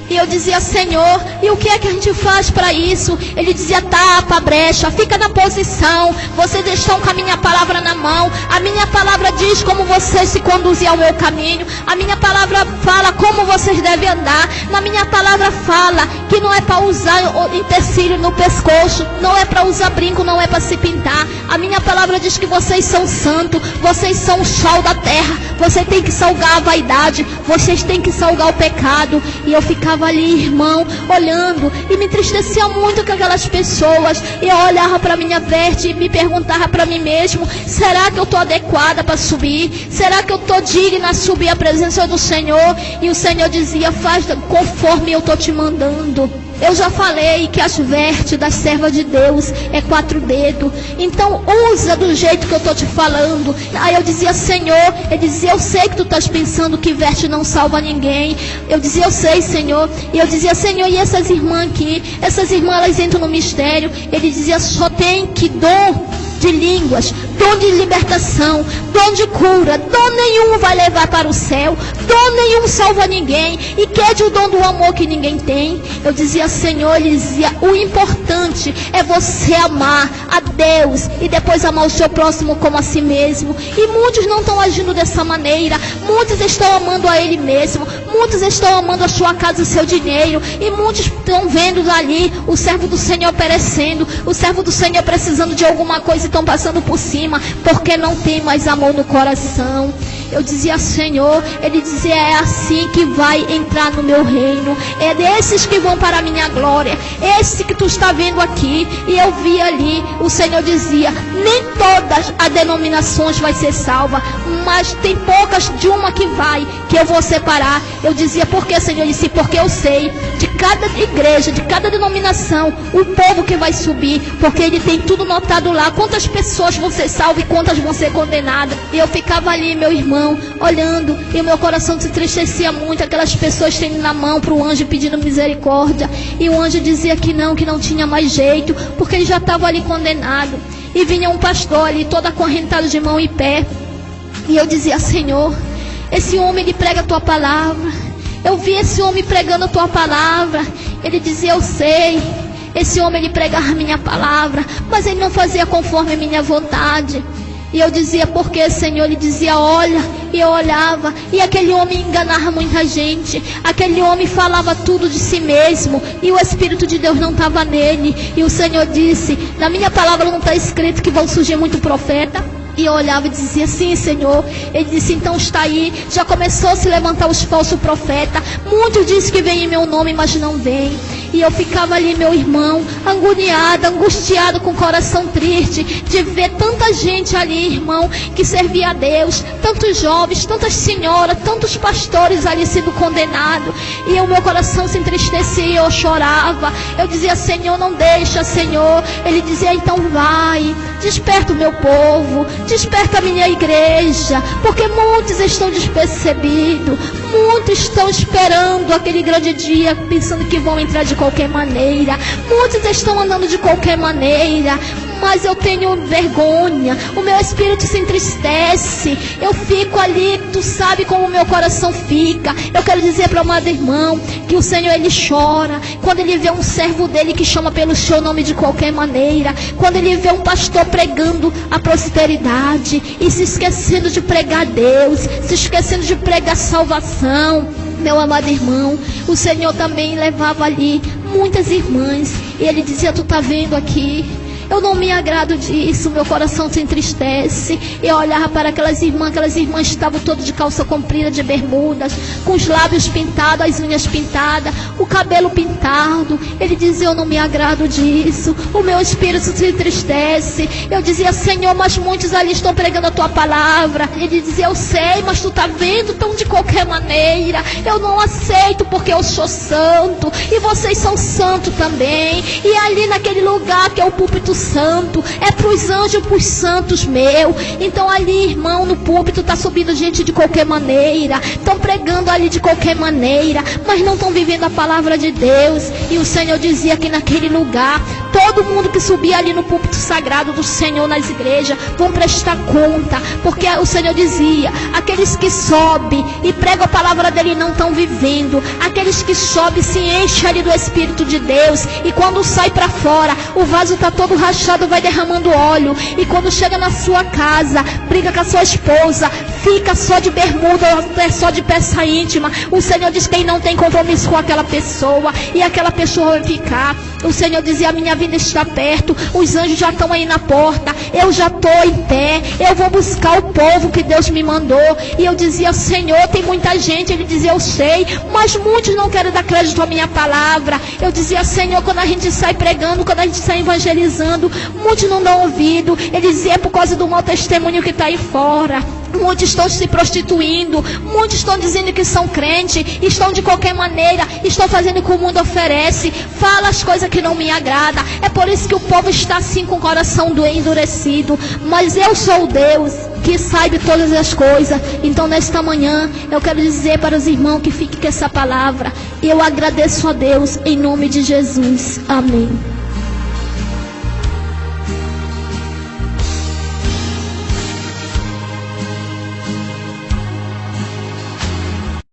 E eu dizia, Senhor, e o que é que a gente faz para isso? Ele dizia, tapa a brecha, fica na posição. Vocês estão com a minha palavra na mão. A minha palavra diz como vocês se conduzem ao meu caminho. A minha palavra fala como vocês devem andar. Na minha palavra fala que não é para usar empecilho no pescoço, não é para usar brinco, não é para se pintar. A minha palavra diz que vocês são santos, vocês são o sal da terra. Vocês têm que salgar a vaidade, vocês têm que salgar o pecado. E eu ficava ali, irmão, olhando, e me entristecia muito com aquelas pessoas. E eu olhava para minha veste e me perguntava para mim mesmo, será que eu estou adequada para subir? Será que eu estou digna de subir a presença do Senhor? E o Senhor dizia, faz conforme eu estou te mandando. Eu já falei que as vestes das servas de Deus é 4 dedos. Então usa do jeito que eu estou te falando. Aí eu dizia, Senhor, ele dizia, eu sei que tu estás pensando que veste não salva ninguém. Eu dizia, eu sei, Senhor. E eu dizia, Senhor, e essas irmãs aqui? Essas irmãs, elas entram no mistério. Ele dizia, só tem que dom de línguas, dom de libertação, dom de cura. Dom nenhum vai levar para o céu, dom nenhum salva ninguém. E quer o dom do amor que ninguém tem. Eu dizia, Senhor, ele dizia, o importante é você amar a Deus e depois amar o seu próximo como a si mesmo. E muitos não estão agindo dessa maneira. Muitos estão amando a ele mesmo, muitos estão amando a sua casa, o seu dinheiro. E muitos estão vendo ali o servo do Senhor perecendo, o servo do Senhor precisando de alguma coisa, estão passando por cima, porque não tem mais amor no coração. Eu dizia, Senhor, ele dizia, é assim que vai entrar no meu reino. É desses que vão para a minha glória. Esse que tu está vendo aqui. E eu vi ali, o Senhor dizia, nem todas as denominações vai ser salva, mas tem poucas de uma que vai, que eu vou separar. Eu dizia, por que, Senhor? Ele disse, porque eu sei de cada igreja, de cada denominação, o povo que vai subir, porque ele tem tudo notado lá, quantas pessoas vão ser salvas e quantas vão ser condenadas. E eu ficava ali, meu irmão, olhando, e o meu coração se entristecia muito, aquelas pessoas tendo na mão para o anjo pedindo misericórdia, e o anjo dizia que não tinha mais jeito, porque ele já estava ali condenado. E vinha um pastor ali, todo acorrentado de mão e pé, e eu dizia, Senhor, esse homem, ele prega a tua palavra, eu vi esse homem pregando a tua palavra. Ele dizia, eu sei, esse homem ele pregava a minha palavra, mas ele não fazia conforme a minha vontade. E eu dizia, por que, Senhor? Ele dizia, olha. E eu olhava, e aquele homem enganava muita gente. Aquele homem falava tudo de si mesmo, e o Espírito de Deus não estava nele. E o Senhor disse, na minha palavra não está escrito que vão surgir muito profeta? E eu olhava e dizia, sim, Senhor. Ele disse, então está aí, já começou a se levantar os falsos profetas. Muitos dizem que vem em meu nome, mas não vem. E eu ficava ali, meu irmão, agoniada, angustiado, com o coração triste, de ver tanta gente ali, irmão, que servia a Deus, tantos jovens, tantas senhoras, tantos pastores ali sendo condenados. E o meu coração se entristecia, eu chorava. Eu dizia, Senhor, não deixa, Senhor. Ele dizia, então vai, desperta o meu povo, desperta a minha igreja, porque muitos estão despercebidos, muitos estão esperando aquele grande dia, pensando que vão entrar de qualquer maneira, muitos estão andando de qualquer maneira, mas eu tenho vergonha, o meu espírito se entristece, eu fico ali, tu sabe como o meu coração fica. Eu quero dizer para o amado irmão, que o Senhor ele chora, quando ele vê um servo dele que chama pelo seu nome de qualquer maneira, quando ele vê um pastor pregando a prosperidade, e se esquecendo de pregar Deus, se esquecendo de pregar salvação. Meu amado irmão, o Senhor também levava ali muitas irmãs, e ele dizia, tu tá vendo aqui, eu não me agrado disso, meu coração se entristece. Eu olhava para aquelas irmãs estavam todas de calça comprida, de bermudas, com os lábios pintados, as unhas pintadas, o cabelo pintado. Ele dizia, eu não me agrado disso, o meu espírito se entristece. Eu dizia, Senhor, mas muitos ali estão pregando a tua palavra. Ele dizia, eu sei, mas tu tá vendo, tão de qualquer maneira, eu não aceito, porque eu sou santo, e vocês são santos também. E ali naquele lugar que é o púlpito santo, é para os anjos, para os santos meu. Então ali, irmão, no púlpito está subindo gente de qualquer maneira, estão pregando ali de qualquer maneira, mas não estão vivendo a palavra de Deus. E o Senhor dizia que naquele lugar, todo mundo que subia ali no púlpito sagrado do Senhor nas igrejas, vão prestar conta, porque o Senhor dizia, aqueles que sobem e pregam a palavra dele não estão vivendo, aqueles que sobem se enchem ali do Espírito de Deus, e quando sai para fora, o vaso está todo rachado, vai derramando óleo, e quando chega na sua casa, briga com a sua esposa, fica só de bermuda, é só de peça íntima. O Senhor diz que não tem compromisso com aquela pessoa, e aquela pessoa vai ficar. O Senhor dizia, a minha vida está perto, os anjos já estão aí na porta, eu já estou em pé, eu vou buscar o povo que Deus me mandou. E eu dizia, Senhor, tem muita gente. Ele dizia, eu sei, mas muitos não querem dar crédito à minha palavra. Eu dizia, Senhor, quando a gente sai pregando, quando a gente sai evangelizando, muitos não dão ouvido. Ele dizia, é por causa do mau testemunho que está aí fora. Muitos estão se prostituindo, muitos estão dizendo que são crentes, estão de qualquer maneira, estão fazendo o que o mundo oferece, fala as coisas que não me agradam. É por isso que o povo está assim com o coração endurecido. Mas eu sou o Deus que sabe todas as coisas. Então nesta manhã eu quero dizer para os irmãos que fiquem com essa palavra. Eu agradeço a Deus em nome de Jesus. Amém.